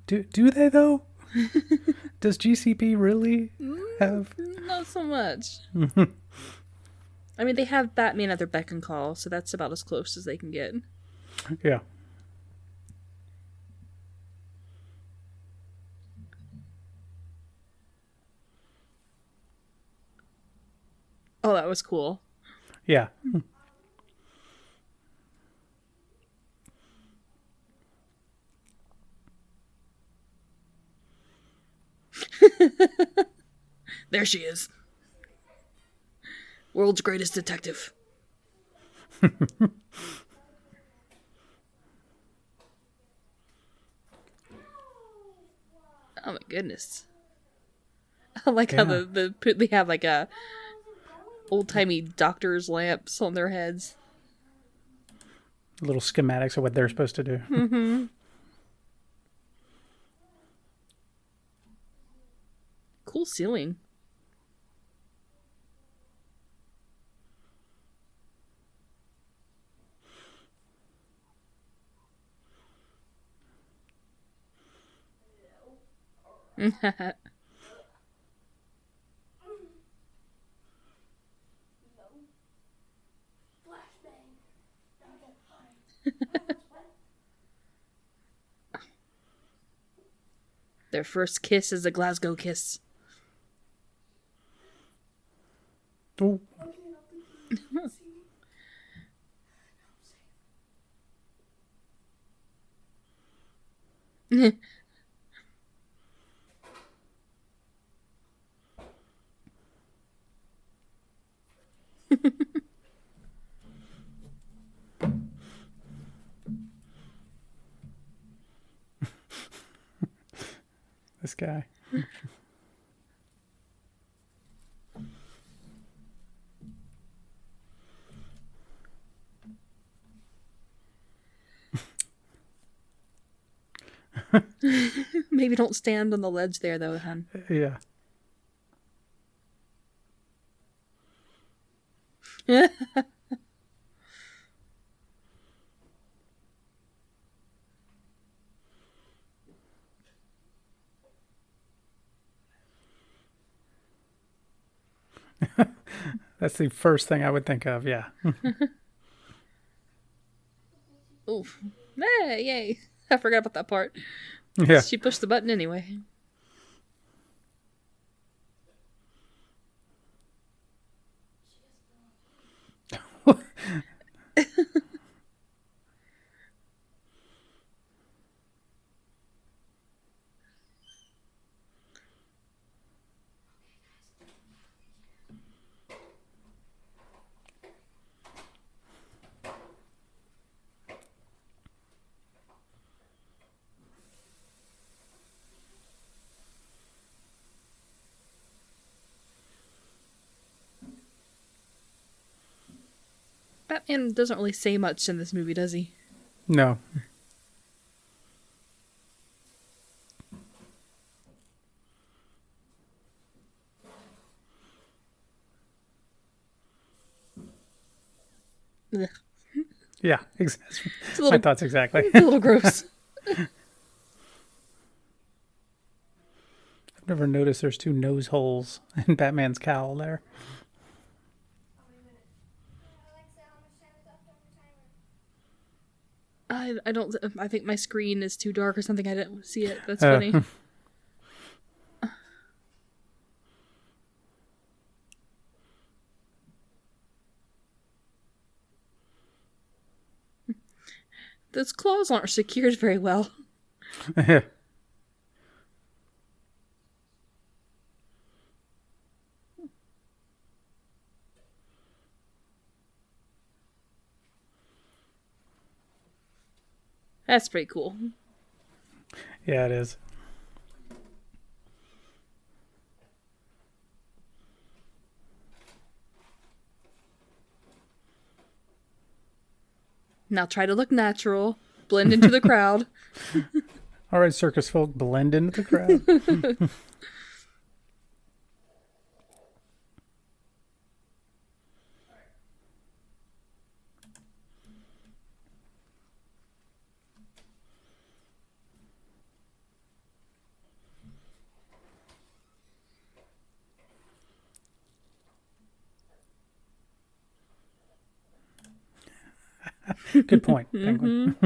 Do they though? Does GCP really have? Not so much. I mean, they have Batman at their beck and call, so that's about as close as they can get. Yeah. Oh, that was cool. Yeah. There she is. World's greatest detective. Oh my goodness. I like how they have like a old-timey doctor's lamps on their heads. Little schematics of what they're supposed to do. Mm-hmm. Cool ceiling. Their first kiss is a Glasgow kiss. Oh. This guy. Maybe don't stand on the ledge there, though, hon. Yeah. That's the first thing I would think of, yeah. Oof. Yay. I forgot about that part. Yeah. She pushed the button anyway. Batman doesn't really say much in this movie, does he? No. Ugh. Yeah, exactly. It's a little, My thoughts exactly. it's a little gross. I've never noticed there's 2 nose holes in Batman's cowl there. Alexa, how much time is left on your timer? I don't. I think my screen is too dark or something. I didn't see it. That's funny. Those claws aren't secured very well. That's pretty cool. Yeah, it is. Now try to look natural. Blend into the crowd. All right, circus folk, blend into the crowd. Good point, Penguin.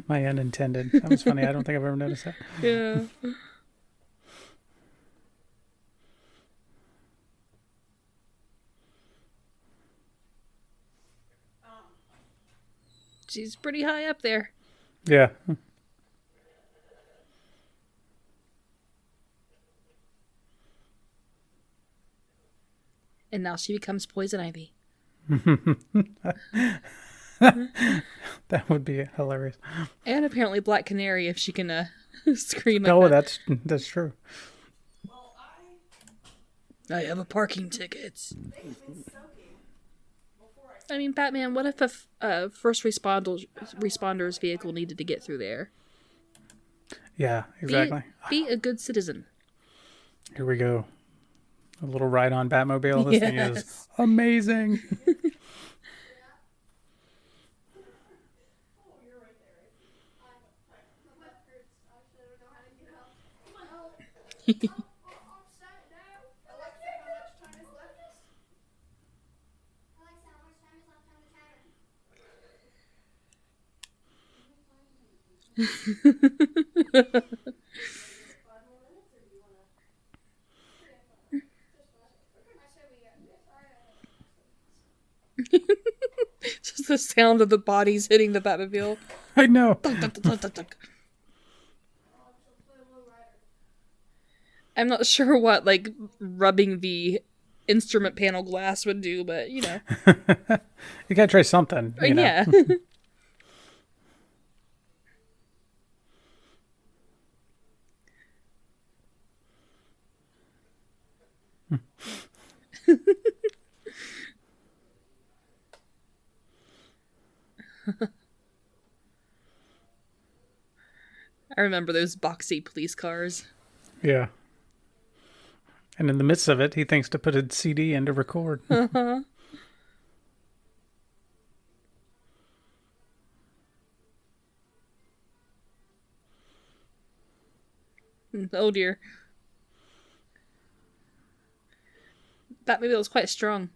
My unintended. That was funny. I don't think I've ever noticed that. Yeah. She's pretty high up there. Yeah. And now she becomes Poison Ivy. That would be hilarious. And apparently Black Canary if she can scream like Oh, that. that's true. I have a parking ticket. I mean, Batman, what if a first responder's vehicle needed to get through there? Yeah, exactly. Be a good citizen. Here we go. A little ride on Batmobile. This thing is Yes. amazing. Just the sound of the bodies hitting the Batmobile. I know. Dunk, dunk, dunk, dunk, dunk. I'm not sure what like rubbing the instrument panel glass would do, but you know. You gotta try something. You know? Yeah. I remember those boxy police cars. Yeah. And in the midst of it, he thinks to put a CD in to record. Uh-huh. Oh dear. Batmobile is quite strong.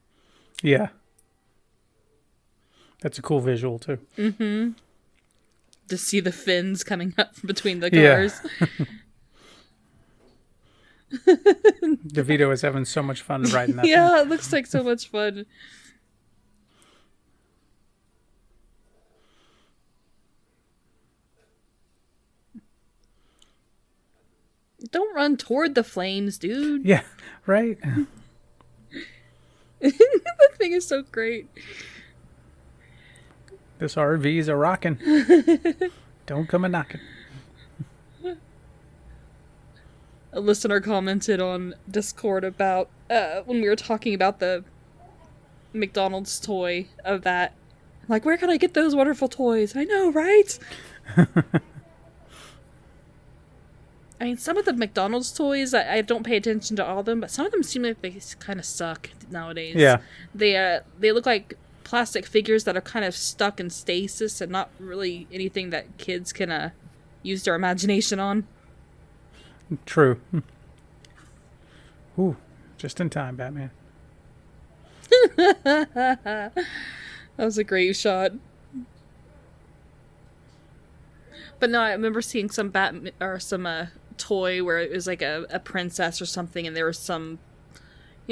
Yeah. That's a cool visual, too. To see the fins coming up from between the Yeah. cars. DeVito is having so much fun riding that thing. Yeah, it looks like so much fun. Don't run toward the flames, dude. Yeah, right? That thing is so great. This RV's a rockin'. Don't come a knockin'. A listener commented on Discord about when we were talking about the McDonald's toy of that. Like, where can I get those wonderful toys? I know, right? I mean, some of the McDonald's toys, I don't pay attention to all of them, but some of them seem like they kind of suck nowadays. Yeah. They look like plastic figures that are kind of stuck in stasis and not really anything that kids can use their imagination on. True. Ooh, just in time, Batman. That was a great shot. But no, I remember seeing some toy where it was like a princess or something, and there was some,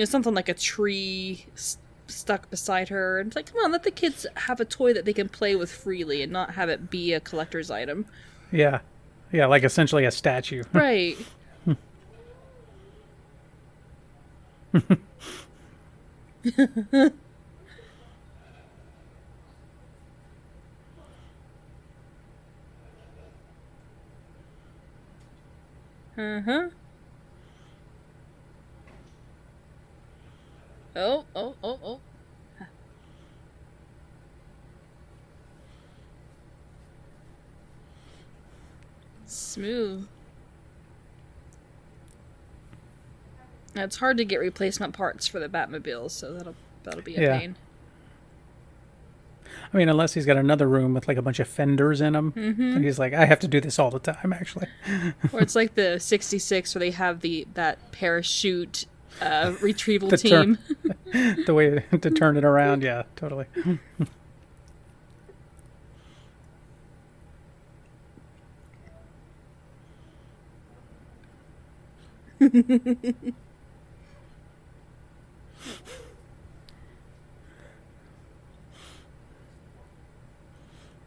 something like a tree stuck beside her. And it's like, come on, let the kids have a toy that they can play with freely and not have it be a collector's item. Yeah. Yeah, like essentially a statue. Right. Uh-huh. Oh. Smooth. Now, it's hard to get replacement parts for the Batmobiles, so that'll be a pain. I mean, unless he's got another room with like a bunch of fenders in them. And he's like, I have to do this all the time, actually. Or it's like the 66 where they have that parachute retrieval team. The way to turn it around, yeah, totally.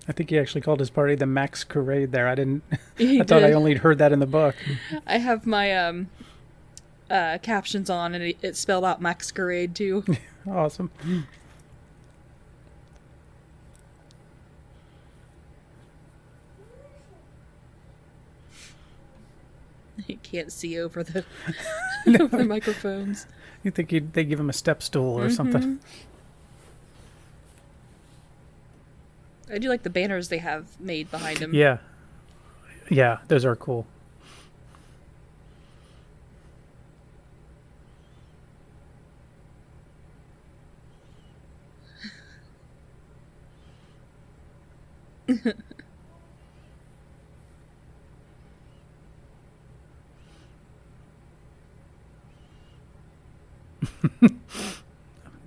I think he actually called his party the Max Parade there. I didn't. I thought I only heard that in the book. I have my captions on, and it spelled out Masquerade too. Awesome. You can't see over the over the microphones. You think they give him a step stool or something? I do like the banners they have made behind him. Yeah. Yeah, those are cool.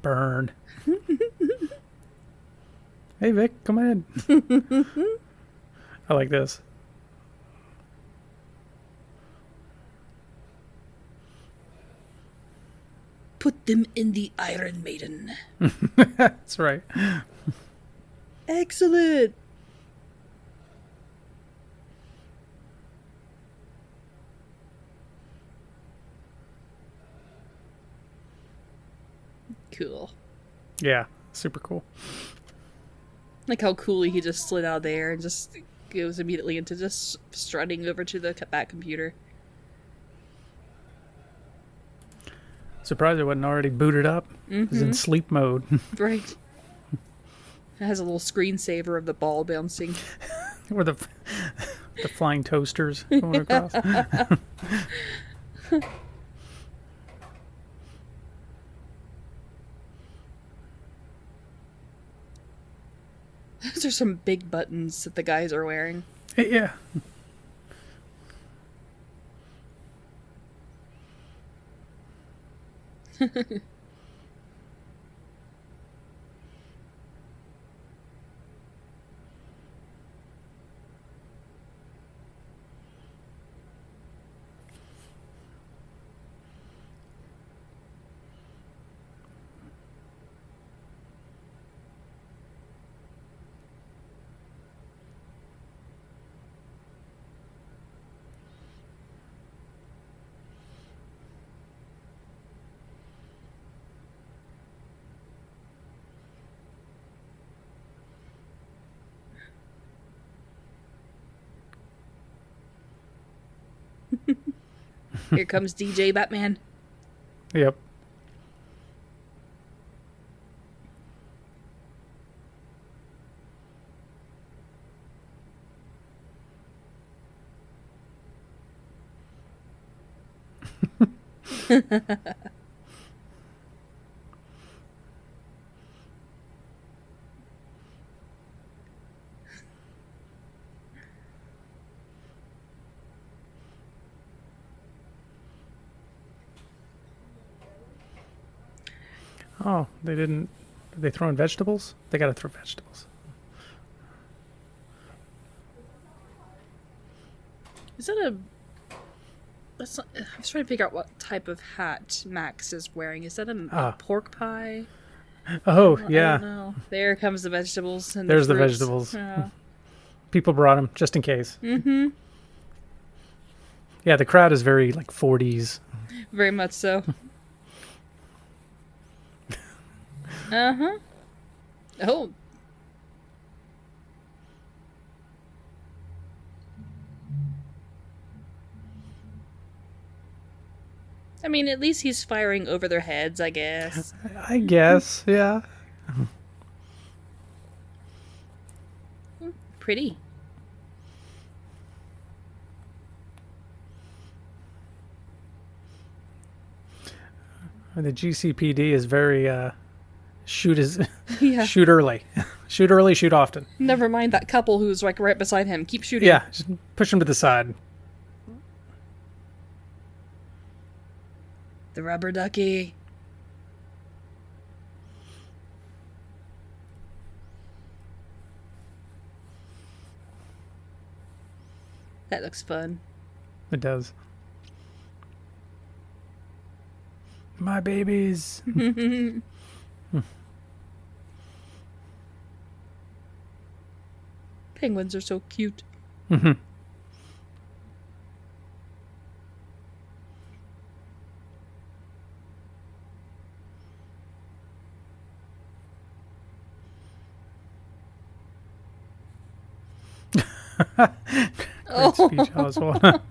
Burn. Hey, Vic, come in. I like this. Put them in the Iron Maiden. That's right. Excellent. Cool. Yeah, super cool. Like how coolly he just slid out there and just goes immediately into just strutting over to the Bat computer. Surprised it wasn't already booted up. It's in sleep mode. Right. It has a little screensaver of the ball bouncing. Or the flying toasters going across. Those are some big buttons that the guys are wearing. Yeah. Here comes DJ Batman. Yep. Oh, they didn't. Did they throw in vegetables? They got to throw vegetables. Is that a... That's not, I was trying to figure out what type of hat Max is wearing. Is that a pork pie? Oh, I yeah. don't know. There comes the vegetables. And There's the fruits. vegetables. Yeah. People brought them just in case. Mm-hmm. Yeah, the crowd is very, like, 40s. Very much so. Uh-huh. Oh. I mean, at least he's firing over their heads, I guess. I guess, yeah. Pretty. The GCPD is very, shoot Yeah. shoot early. Shoot early, shoot often. Never mind that couple who's like right beside him. Keep shooting. Yeah, just push them to the side. The rubber ducky. That looks fun. It does. My babies. Penguins are so cute. Mhm. Great speech, Oswald.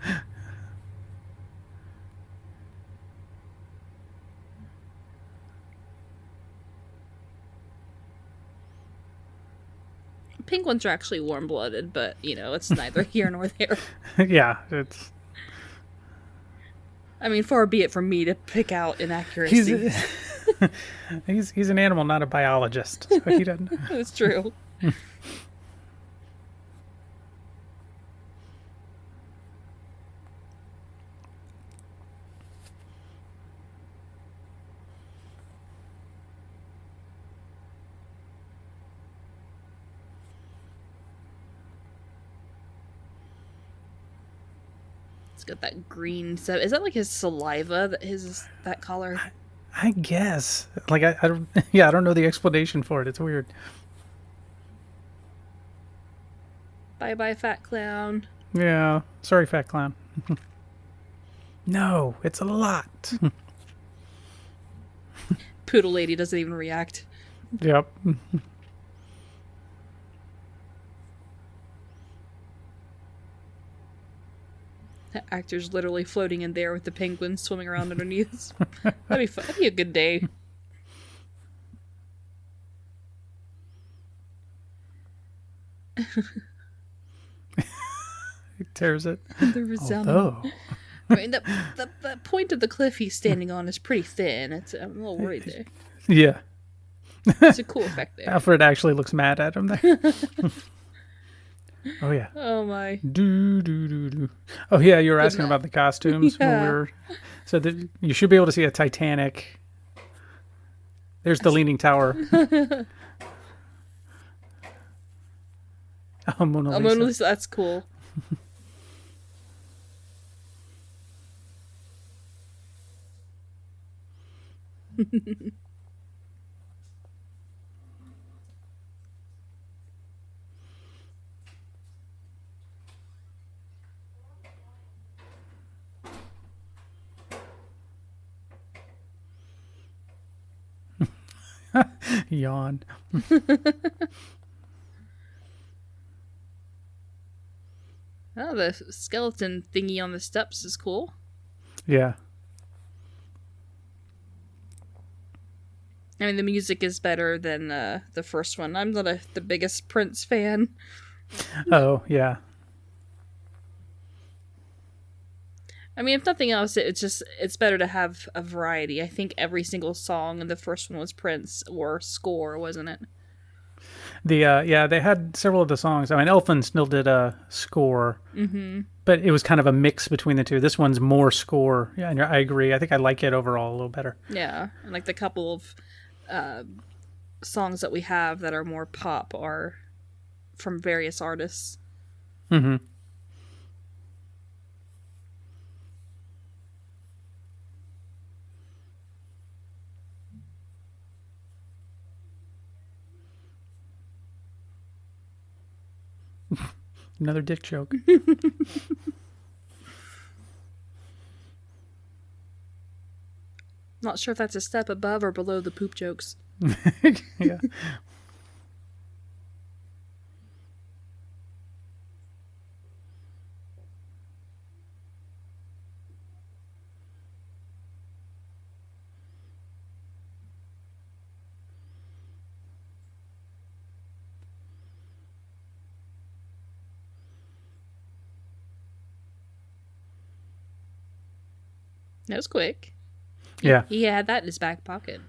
Penguins are actually warm-blooded, but, you know, it's neither here nor there. Yeah, it's... I mean, far be it from me to pick out inaccuracies. He's an animal, not a biologist. So he doesn't... It's true. It's got that green stuff. Is that like his saliva that that color? I guess. Like, I don't... Yeah, I don't know the explanation for it. It's weird. Bye-bye, fat clown. Yeah. Sorry, fat clown. No, it's a lot. Poodle lady doesn't even react. Yep. That actor's literally floating in there with the penguins swimming around underneath. That'd be fun. That'd be a good day. He tears it. The resounding. Although... I mean, the point of the cliff he's standing on is pretty thin. I'm a little worried there. Yeah. It's a cool effect there. Alfred actually looks mad at him there. Oh, yeah. Oh my. Do. Oh, yeah, you were asking enough. about the costumes. When Yeah. we were... So you should be able to see a Titanic There's the Leaning Tower. Oh, Mona Lisa. Oh, Mona Lisa, that's cool. Yawn. Oh, the skeleton thingy on the steps is cool. Yeah. I mean, the music is better than the first one. I'm not the biggest Prince fan. Oh, yeah. I mean, if nothing else, it's better to have a variety. I think every single song in the first one was Prince or score, wasn't it? Yeah, they had several of the songs. I mean, Elfin still did a score, but it was kind of a mix between the two. This one's more score. Yeah, and I agree. I think I like it overall a little better. Yeah, and like the couple of songs that we have that are more pop are from various artists. Mm-hmm. Another dick joke. Not sure if that's a step above or below the poop jokes. Yeah. That was quick. Yeah. He had that in his back pocket.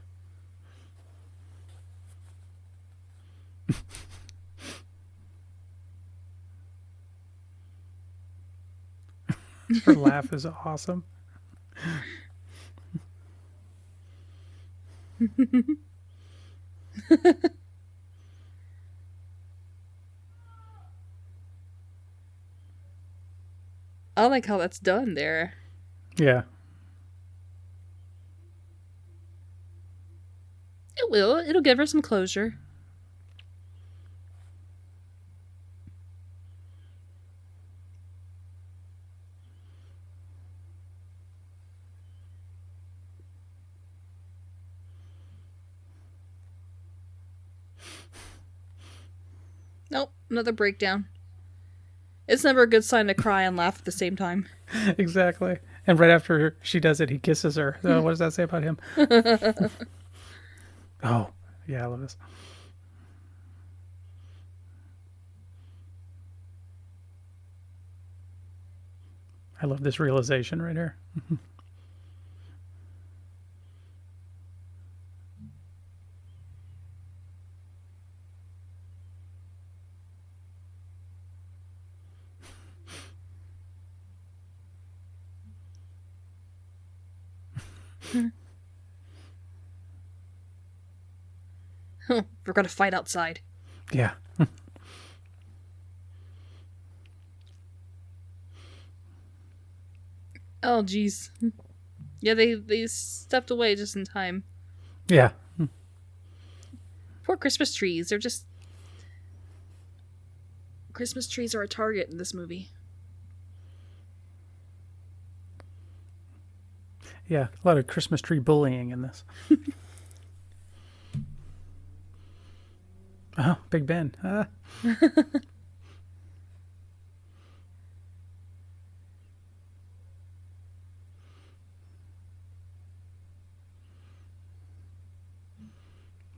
Her laugh is awesome. I like how that's done there. Yeah. It will. It'll give her some closure. Nope, another breakdown. It's never a good sign to cry and laugh at the same time. Exactly. And right after she does it, he kisses her. So what does that say about him? Oh, yeah, I love this. I love this realization right here. We're gonna fight outside. Yeah. Oh, jeez. Yeah, they stepped away just in time. Yeah. Poor Christmas trees. They're just... Christmas trees are a target in this movie. Yeah. A lot of Christmas tree bullying in this. Oh, Big Ben.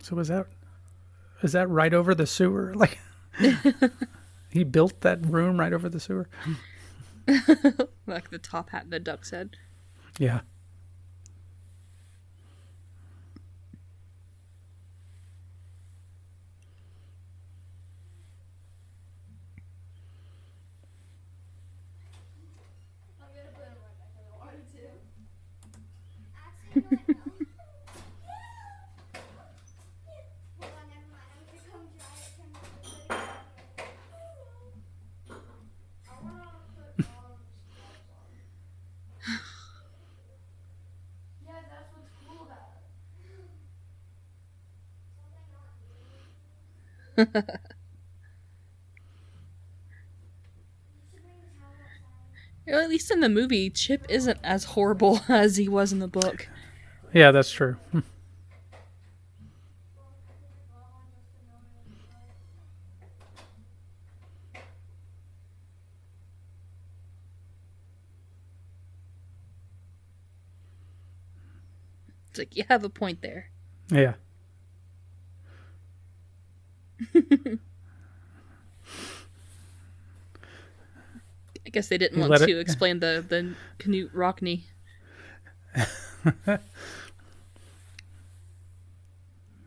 So is that right over the sewer? Like he built that room right over the sewer? Like the top hat and the duck's head. Yeah. I'm gonna put him right back where I wanted to. Actually, no, I know. Well, at least in the movie, Chip isn't as horrible as he was in the book. Yeah, that's true. It's like, you have a point there. Yeah. I guess they didn't You want let to it- explain the Knut Rockne.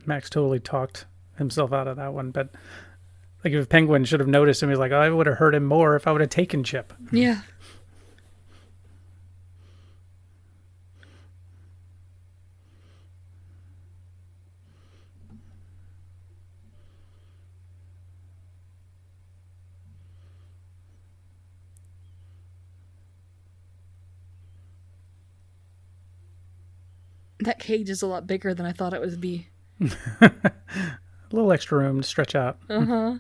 Max totally talked himself out of that one, but like if Penguin should have noticed him, he's like, oh, I would have hurt him more if I would have taken Chip. Yeah. That cage is a lot bigger than I thought it would be. A little extra room to stretch out. Uh-huh.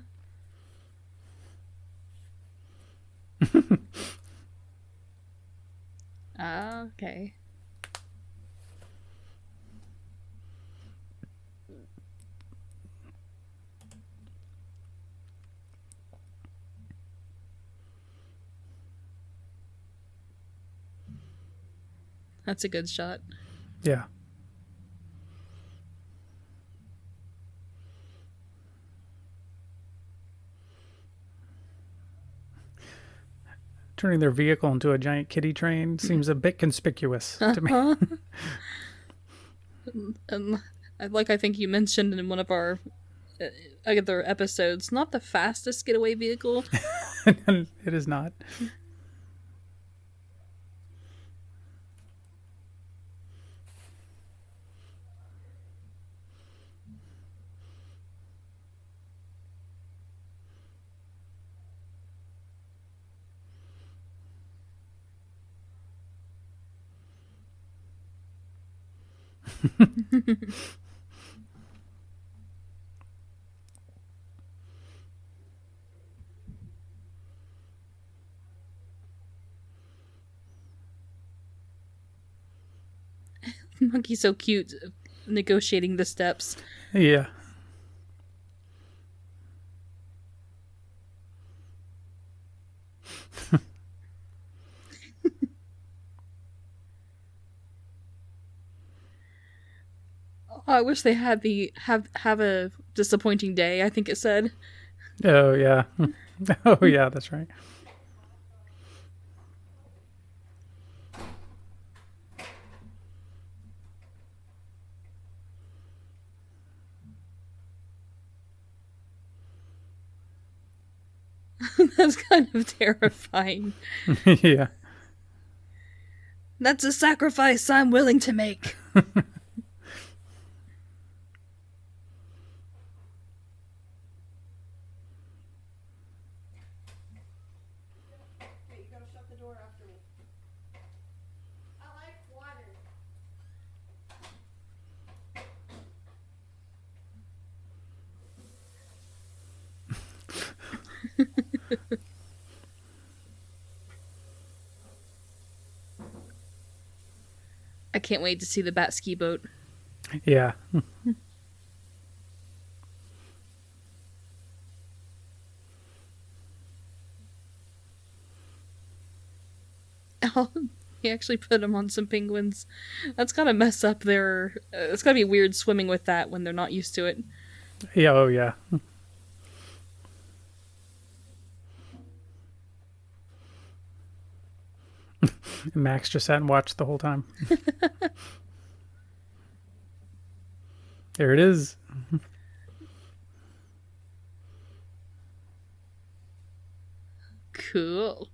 Okay. That's a good shot. Yeah. Turning their vehicle into a giant kiddie train seems a bit conspicuous to me. And like I think you mentioned in one of our other episodes, not the fastest getaway vehicle. It is not. Monkey's so cute, negotiating the steps. Yeah. Oh, I wish they had the have a disappointing day, I think it said. Oh, yeah. Oh, yeah, that's right. That's kind of terrifying. Yeah. That's a sacrifice I'm willing to make. Wait, you gotta shut the door after me. I like water. I can't wait to see the bat ski boat. Yeah. Oh, he actually put them on some penguins. That's gotta mess up their. It's gotta be weird swimming with that when they're not used to it. Yeah, oh, yeah. Max just sat and watched the whole time. There it is. Cool.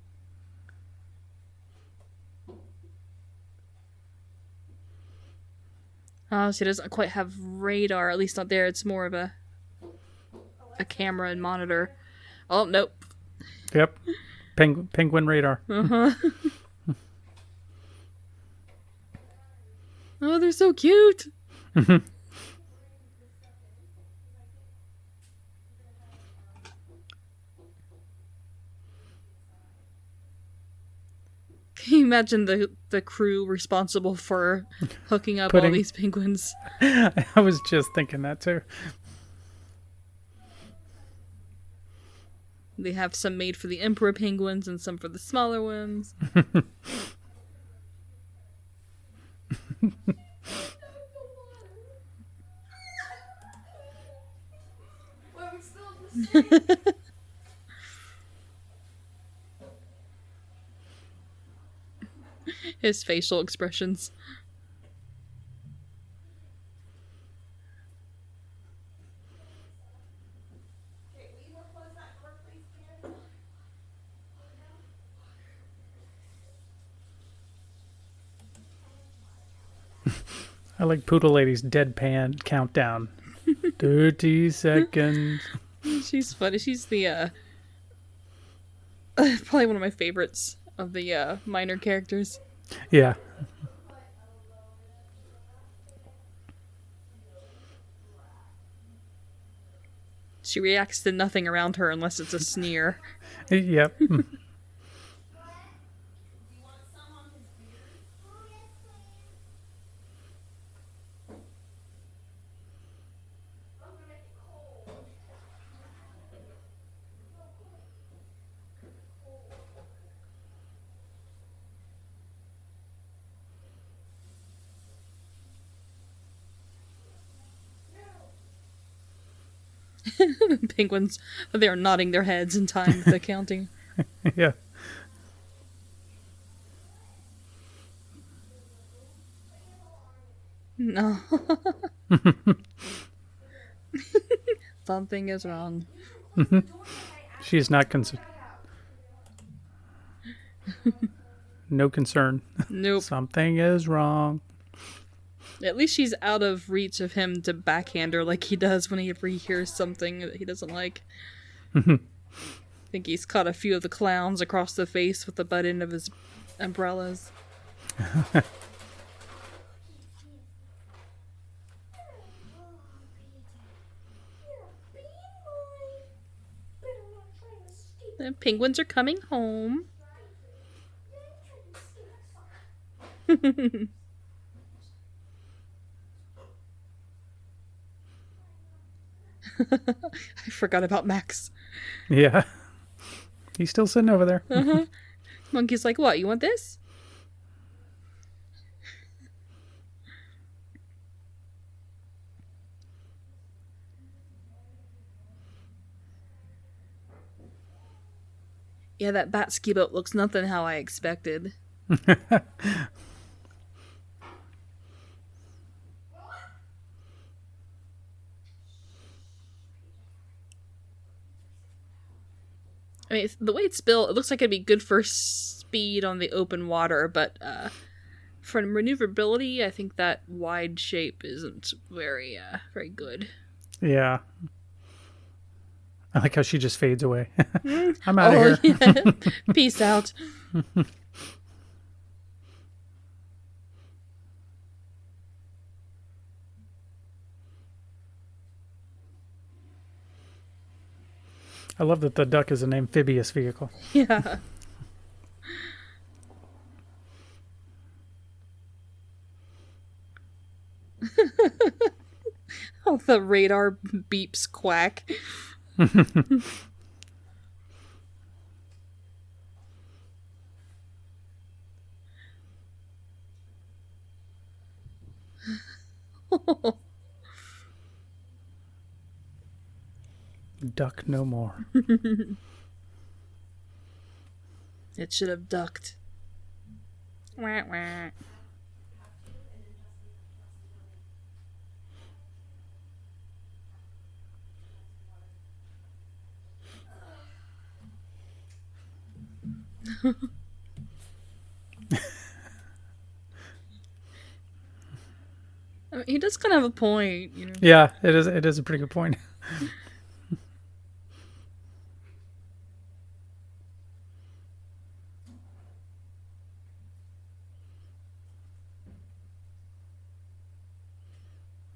Oh, she doesn't quite have radar, at least not there. It's more of a camera and monitor. Oh, nope. Yep. Penguin radar. Uh-huh. Oh, they're so cute. Can you imagine the crew responsible for hooking up all these penguins? I was just thinking that too. They have some made for the emperor penguins and some for the smaller ones. Well, we still have the same. His facial expressions. Okay, will you close that door, please, Karen? I like Poodle Lady's deadpan countdown. 30 seconds. She's funny. She's the probably one of my favorites of the minor characters. Yeah. She reacts to nothing around her unless it's a sneer. Yep. Do you want some on his beard? Oh, yes, please. I'm gonna make it cold. Penguins, they are nodding their heads in time with the counting. Yeah. No. Something is wrong. She's not concerned. No concern. Nope. Something is wrong. At least she's out of reach of him to backhand her like he does whenever he hears something that he doesn't like. I think he's caught a few of the clowns across the face with the butt end of his umbrellas. The penguins are coming home. I forgot about Max. Yeah. He's still sitting over there. Monkey's like, what, you want this? Yeah, that bat ski boat looks nothing how I expected. I mean, the way it's built, it looks like it'd be good for speed on the open water, but for maneuverability, I think that wide shape isn't very good. Yeah. I like how she just fades away. I'm out of here. Yeah. Peace out. I love that the duck is an amphibious vehicle. Yeah. Oh, the radar beeps quack. Duck no more. It should have ducked. Wah, wah. I mean, he does kind of have a point, you know. Yeah, it is. It is a pretty good point.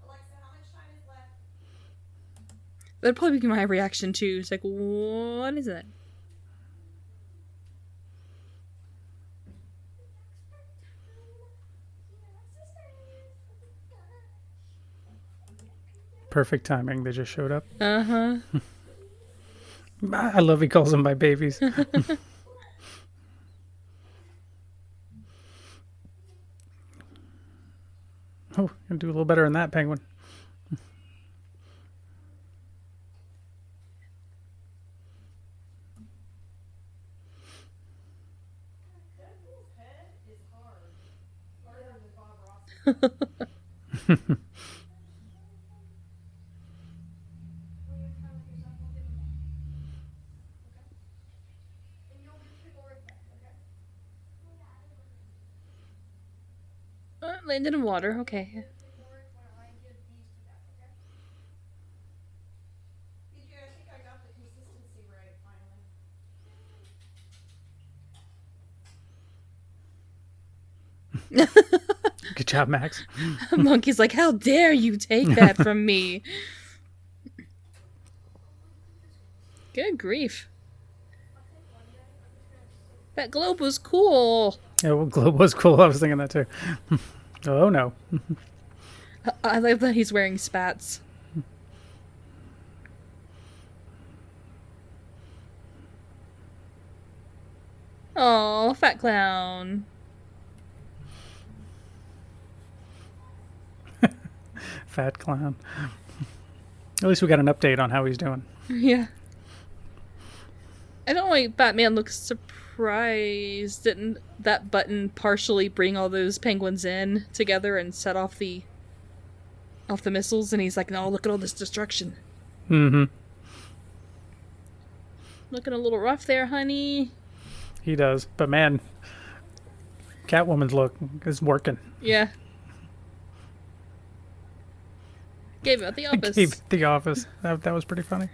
Alexa, how much time is left? That'd probably be my reaction too. It's like, what is it? perfect timing. They just showed up. Uh-huh. I love he calls them my babies. Oh, you do a little better than that, penguin. Deadpool's head is hard. Harder than Bob Ross. Will you count yourself? I'll give him one. Okay? And you'll get the glory back, okay? Landed in water. Okay. The glory when I give these to them, okay? BJ, I think I got the consistency right finally. Good job, Max. Monkey's like, how dare you take that from me? Good grief. That globe was cool. Yeah, well, globe was cool. I was thinking that too. Oh no. I love that he's wearing spats. Oh, fat clown. Fat clown. At least we got an update on how he's doing. Yeah. I don't know why Batman looks surprised. Didn't that button partially bring all those penguins in together and set off the missiles? And he's like, no, look at all this destruction. Mm-hmm. Looking a little rough there, honey. He does. But man, Catwoman's look is working. Yeah. Gave out the office. Gave the office. That was pretty funny.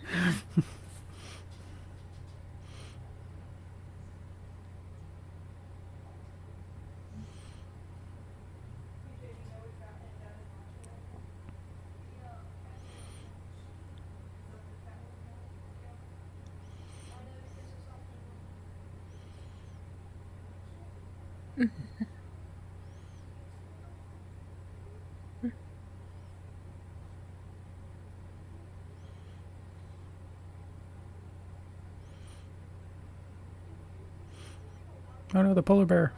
Oh no, the polar bear.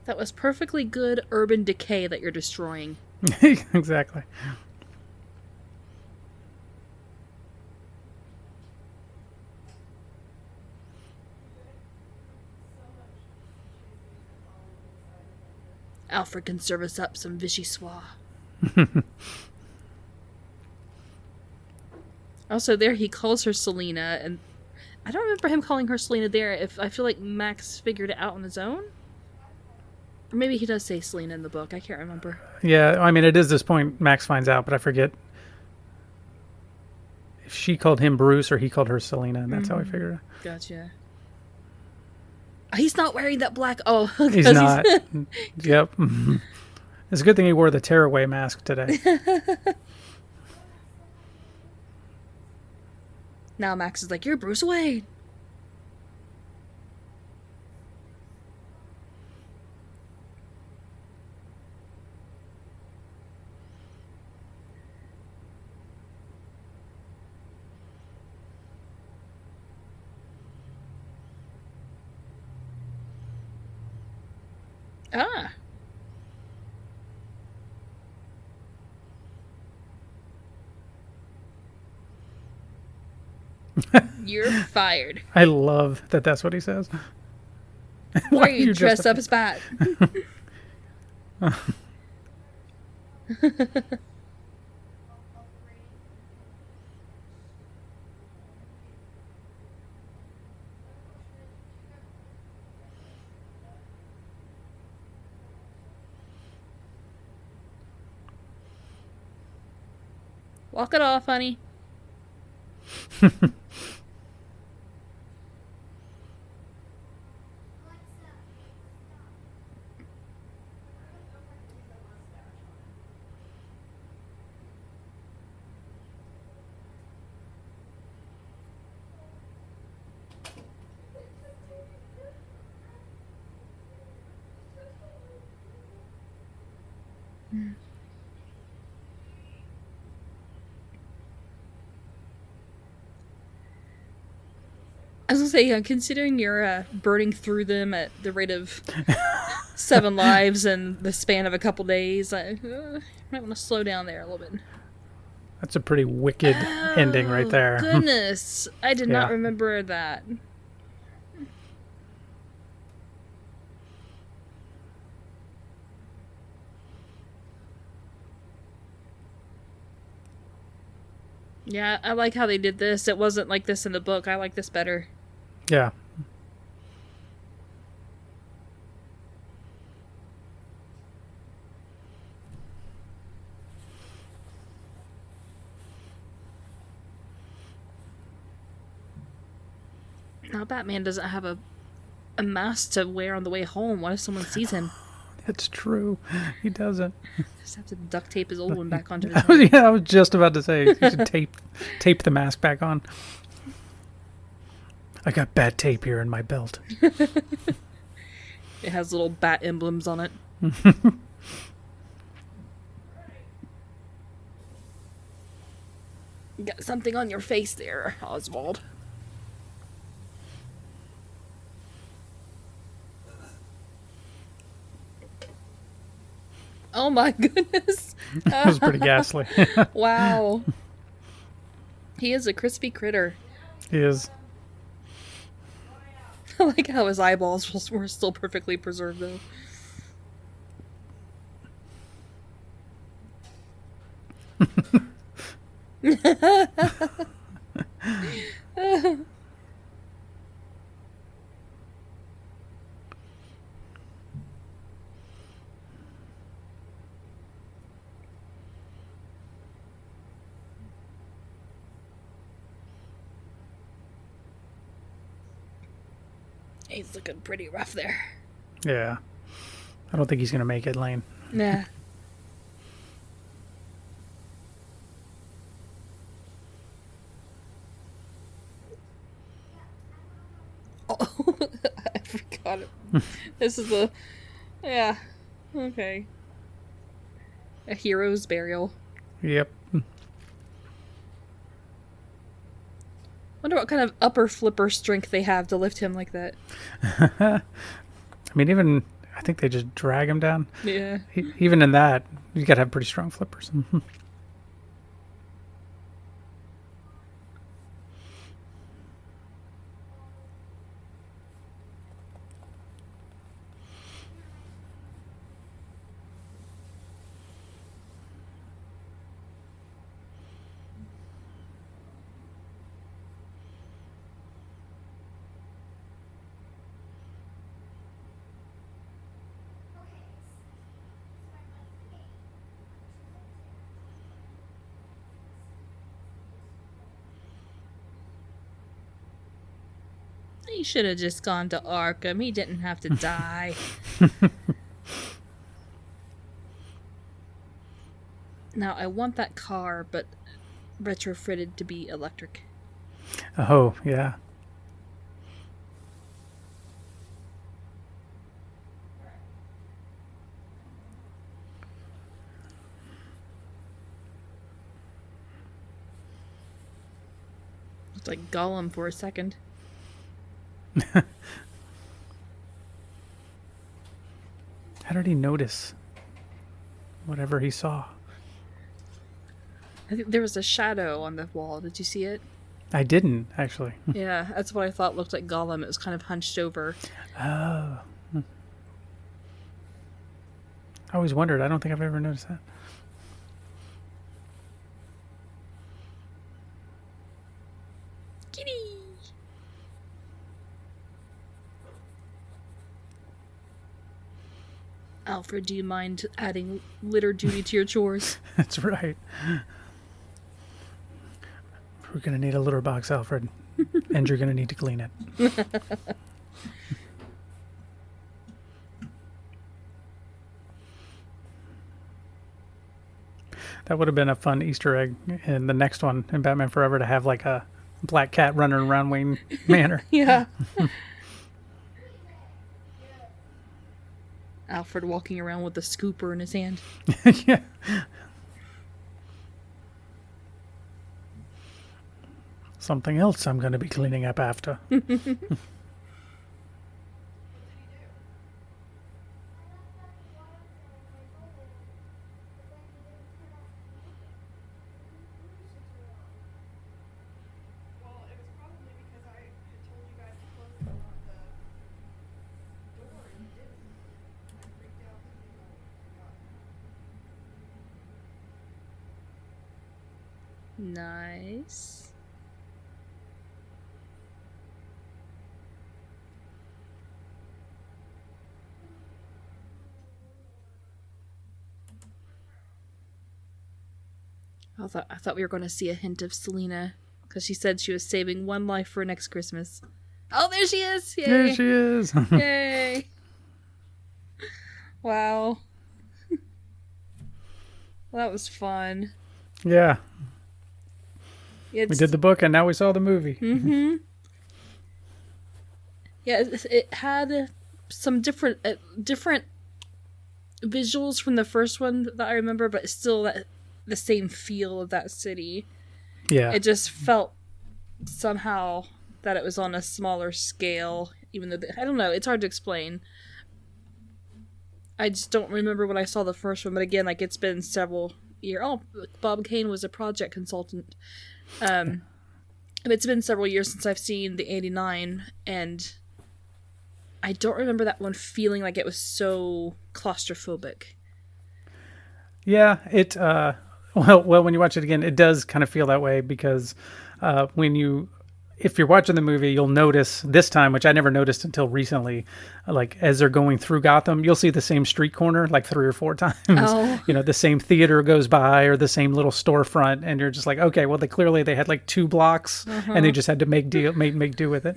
That was perfectly good urban decay that you're destroying. Exactly. Alfred can serve us up some vichyssoise. Also, there he calls her Selena, and I don't remember him calling her Selena there. If I feel like Max figured it out on his own, or maybe he does say Selena in the book. I can't remember. Yeah, I mean, it is this point Max finds out, but I forget if she called him Bruce or he called her Selena, and that's how I figured it. Gotcha. He's not wearing that black. Oh, He's not. Yep. It's a good thing he wore the tearaway mask today. Now Max is like, you're Bruce Wayne. Ah. You're fired. I love that that's what he says. Why are you dressed up as Bat? Walk it off, honey. I was gonna say, considering you're burning through them at the rate of 7 lives in the span of a couple days, I might want to slow down there a little bit. That's a pretty wicked ending right there. Goodness, I did not Yeah. remember that. Yeah, I like how they did this. It wasn't like this in the book. I like this better. Yeah. Now Batman doesn't have a mask to wear on the way home. What if someone sees him? It's true. He doesn't. Just have to duct tape his old one back onto his head. Yeah, I was just about to say, you should tape the mask back on. I got bat tape here in my belt. It has little bat emblems on it. You got something on your face there, Oswald. Oh my goodness. That was pretty ghastly. Wow. He is a crispy critter. He is. I like how his eyeballs were still perfectly preserved, though. He's looking pretty rough there. Yeah. I don't think he's going to make it, Layne. Nah. Oh, I forgot it. This is the... Yeah. Okay. A hero's burial. Yep. Wonder what kind of upper flipper strength they have to lift him like that. I mean, even... I think they just drag him down. Yeah. Even in that, you got to have pretty strong flippers. He should have just gone to Arkham. He didn't have to die. Now, I want that car, but retrofitted to be electric. Oh, yeah. Looked like Gollum for a second. How did he notice whatever he saw? I think there was a shadow on the wall. Did you see it? I didn't, actually. Yeah, that's what I thought looked like Gollum. It was kind of hunched over. Oh. I always wondered. I don't think I've ever noticed that. Kitty! Alfred, do you mind adding litter duty to your chores? That's right. We're going to need a litter box, Alfred. And you're going to need to clean it. That would have been a fun Easter egg in the next one in Batman Forever to have like a black cat running around Wayne Manor. Yeah. Alfred walking around with a scooper in his hand. Yeah. It's something else I'm going to be cleaning up after. Well, it was probably because I had told you guys to close the door and you didn't. I freaked out that you forgot. Nice. I thought we were going to see a hint of Selena because she said she was saving one life for next Christmas. Oh, there she is! Yay! There she is. Yay! Wow. Well, that was fun. Yeah. We We did the book and now we saw the movie. Mm-hmm. Yeah, it had some different visuals from the first one that I remember, but still the same feel of that city. Yeah. It just felt somehow that it was on a smaller scale, even though I don't know. It's hard to explain. I just don't remember when I saw the first one, but again, like it's been several years. Oh, Bob Kane was a project consultant. It's been several years since I've seen the '89, and I don't remember that one feeling like it was so claustrophobic. Yeah, it well when you watch it again, it does kind of feel that way because if you're watching the movie, you'll notice this time, which I never noticed until recently, like as they're going through Gotham, you'll see the same street corner like 3 or 4 times. Oh. You know, the same theater goes by or the same little storefront, and you're just like, okay, well, they had like 2 blocks, and they just had to make do with it.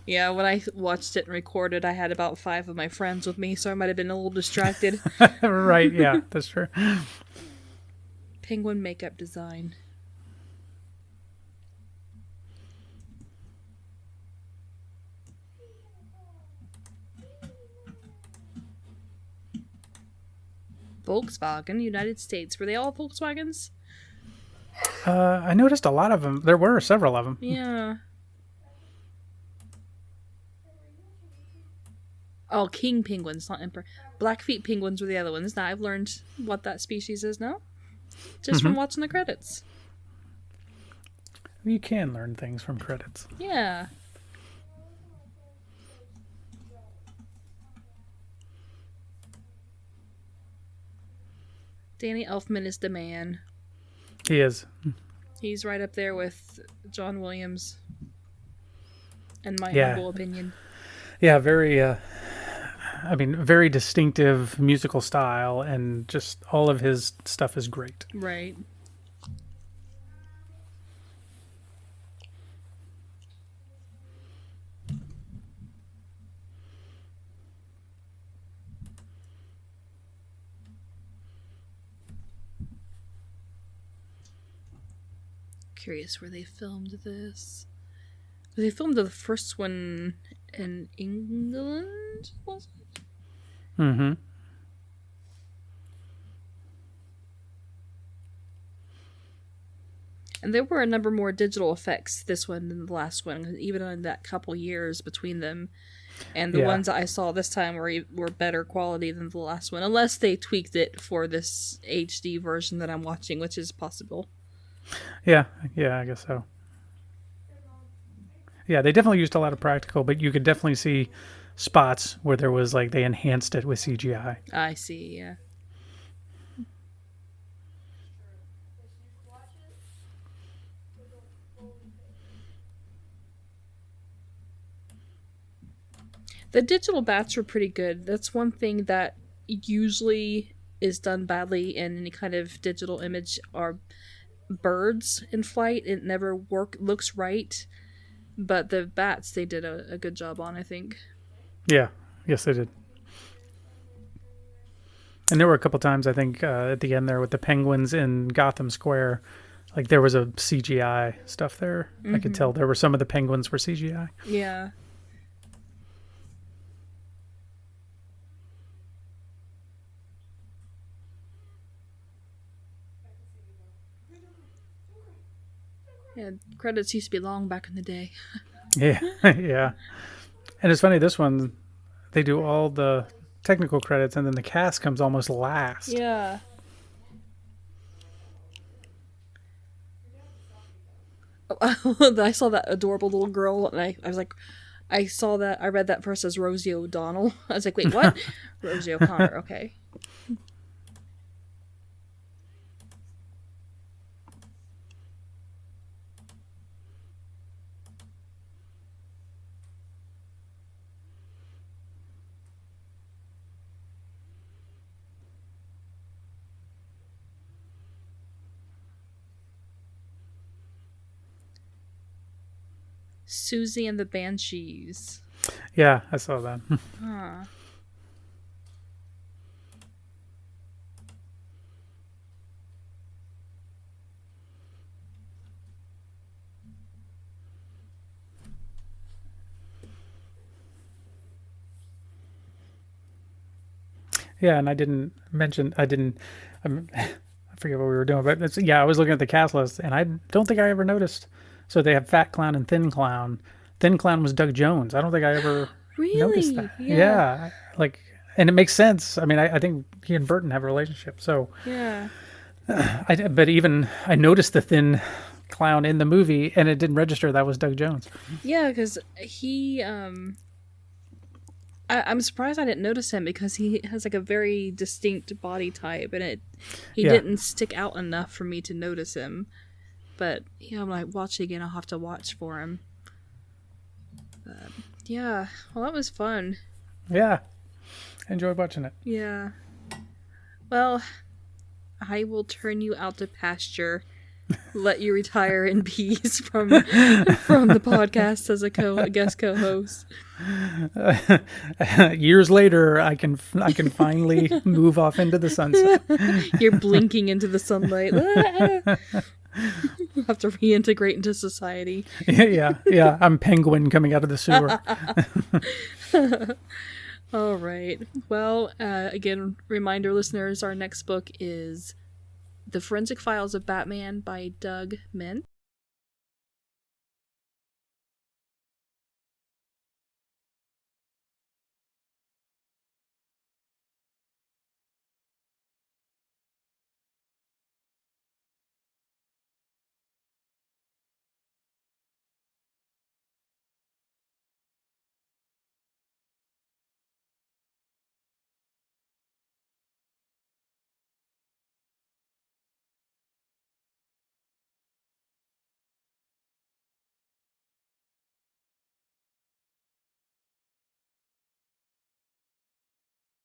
Yeah, when I watched it and recorded, I had about 5 of my friends with me, so I might have been a little distracted. Right? Yeah, that's true. Penguin makeup design. Volkswagen, United States. Were they all Volkswagens? I noticed a lot of them. There were several of them. Yeah. Oh, king penguins, not emperor. Blackfeet penguins were the other ones. Now I've learned what that species is now. Just from watching the credits. You can learn things from credits. Yeah. Danny Elfman is the man. He is. He's right up there with John Williams. In my Yeah. humble opinion. Yeah, very very distinctive musical style, and just all of his stuff is great. Right. Curious where they filmed this. They filmed the first one in England, was it? Mm-hmm. And there were a number more digital effects this one than the last one, even in that couple years between them. And the ones that I saw this time were better quality than the last one, unless they tweaked it for this HD version that I'm watching, which is possible. Yeah, I guess so. Yeah, they definitely used a lot of practical, but you could definitely see spots where there was like they enhanced it with CGI. I see, yeah. The digital bats were pretty good. That's one thing that usually is done badly in any kind of digital image are birds in flight. It never looks right. But the bats, they did a good job on, I think. Yeah, yes, they did. And there were a couple times, I think, at the end there with the penguins in Gotham Square, like there was a CGI stuff there. I could tell there were some of the penguins were CGI. Yeah. Yeah, credits used to be long back in the day. Yeah, yeah. And it's funny, this one, they do all the technical credits, and then the cast comes almost last. Yeah. I saw that adorable little girl, and I was like, I read that first as Rosie O'Donnell. I was like, wait, what? Rosie O'Connor, okay. Susie and the Banshees. Yeah, I saw that. Huh. Yeah, and I forget what we were doing, but yeah, I was looking at the cast list, and I don't think I ever noticed. So they have Fat Clown and Thin Clown. Thin Clown was Doug Jones. I don't think I ever noticed that. Yeah. Like, and it makes sense. I mean, I think he and Burton have a relationship. So, Yeah. but even I noticed the Thin Clown in the movie, and it didn't register that was Doug Jones. Yeah, because he, I'm surprised I didn't notice him because he has like a very distinct body type, and he didn't stick out enough for me to notice him. But yeah, I'm like watching again. I'll have to watch for him. But yeah, well, that was fun. Yeah, enjoyed watching it. Yeah. Well, I will turn you out to pasture. Let you retire in peace from the podcast as a guest co-host. Years later, I can finally move off into the sunset. You're blinking into the sunlight. You have to reintegrate into society. Yeah. I'm Penguin coming out of the sewer. All right. Well, again, reminder listeners, our next book is The Forensic Files of Batman by Doug Mint.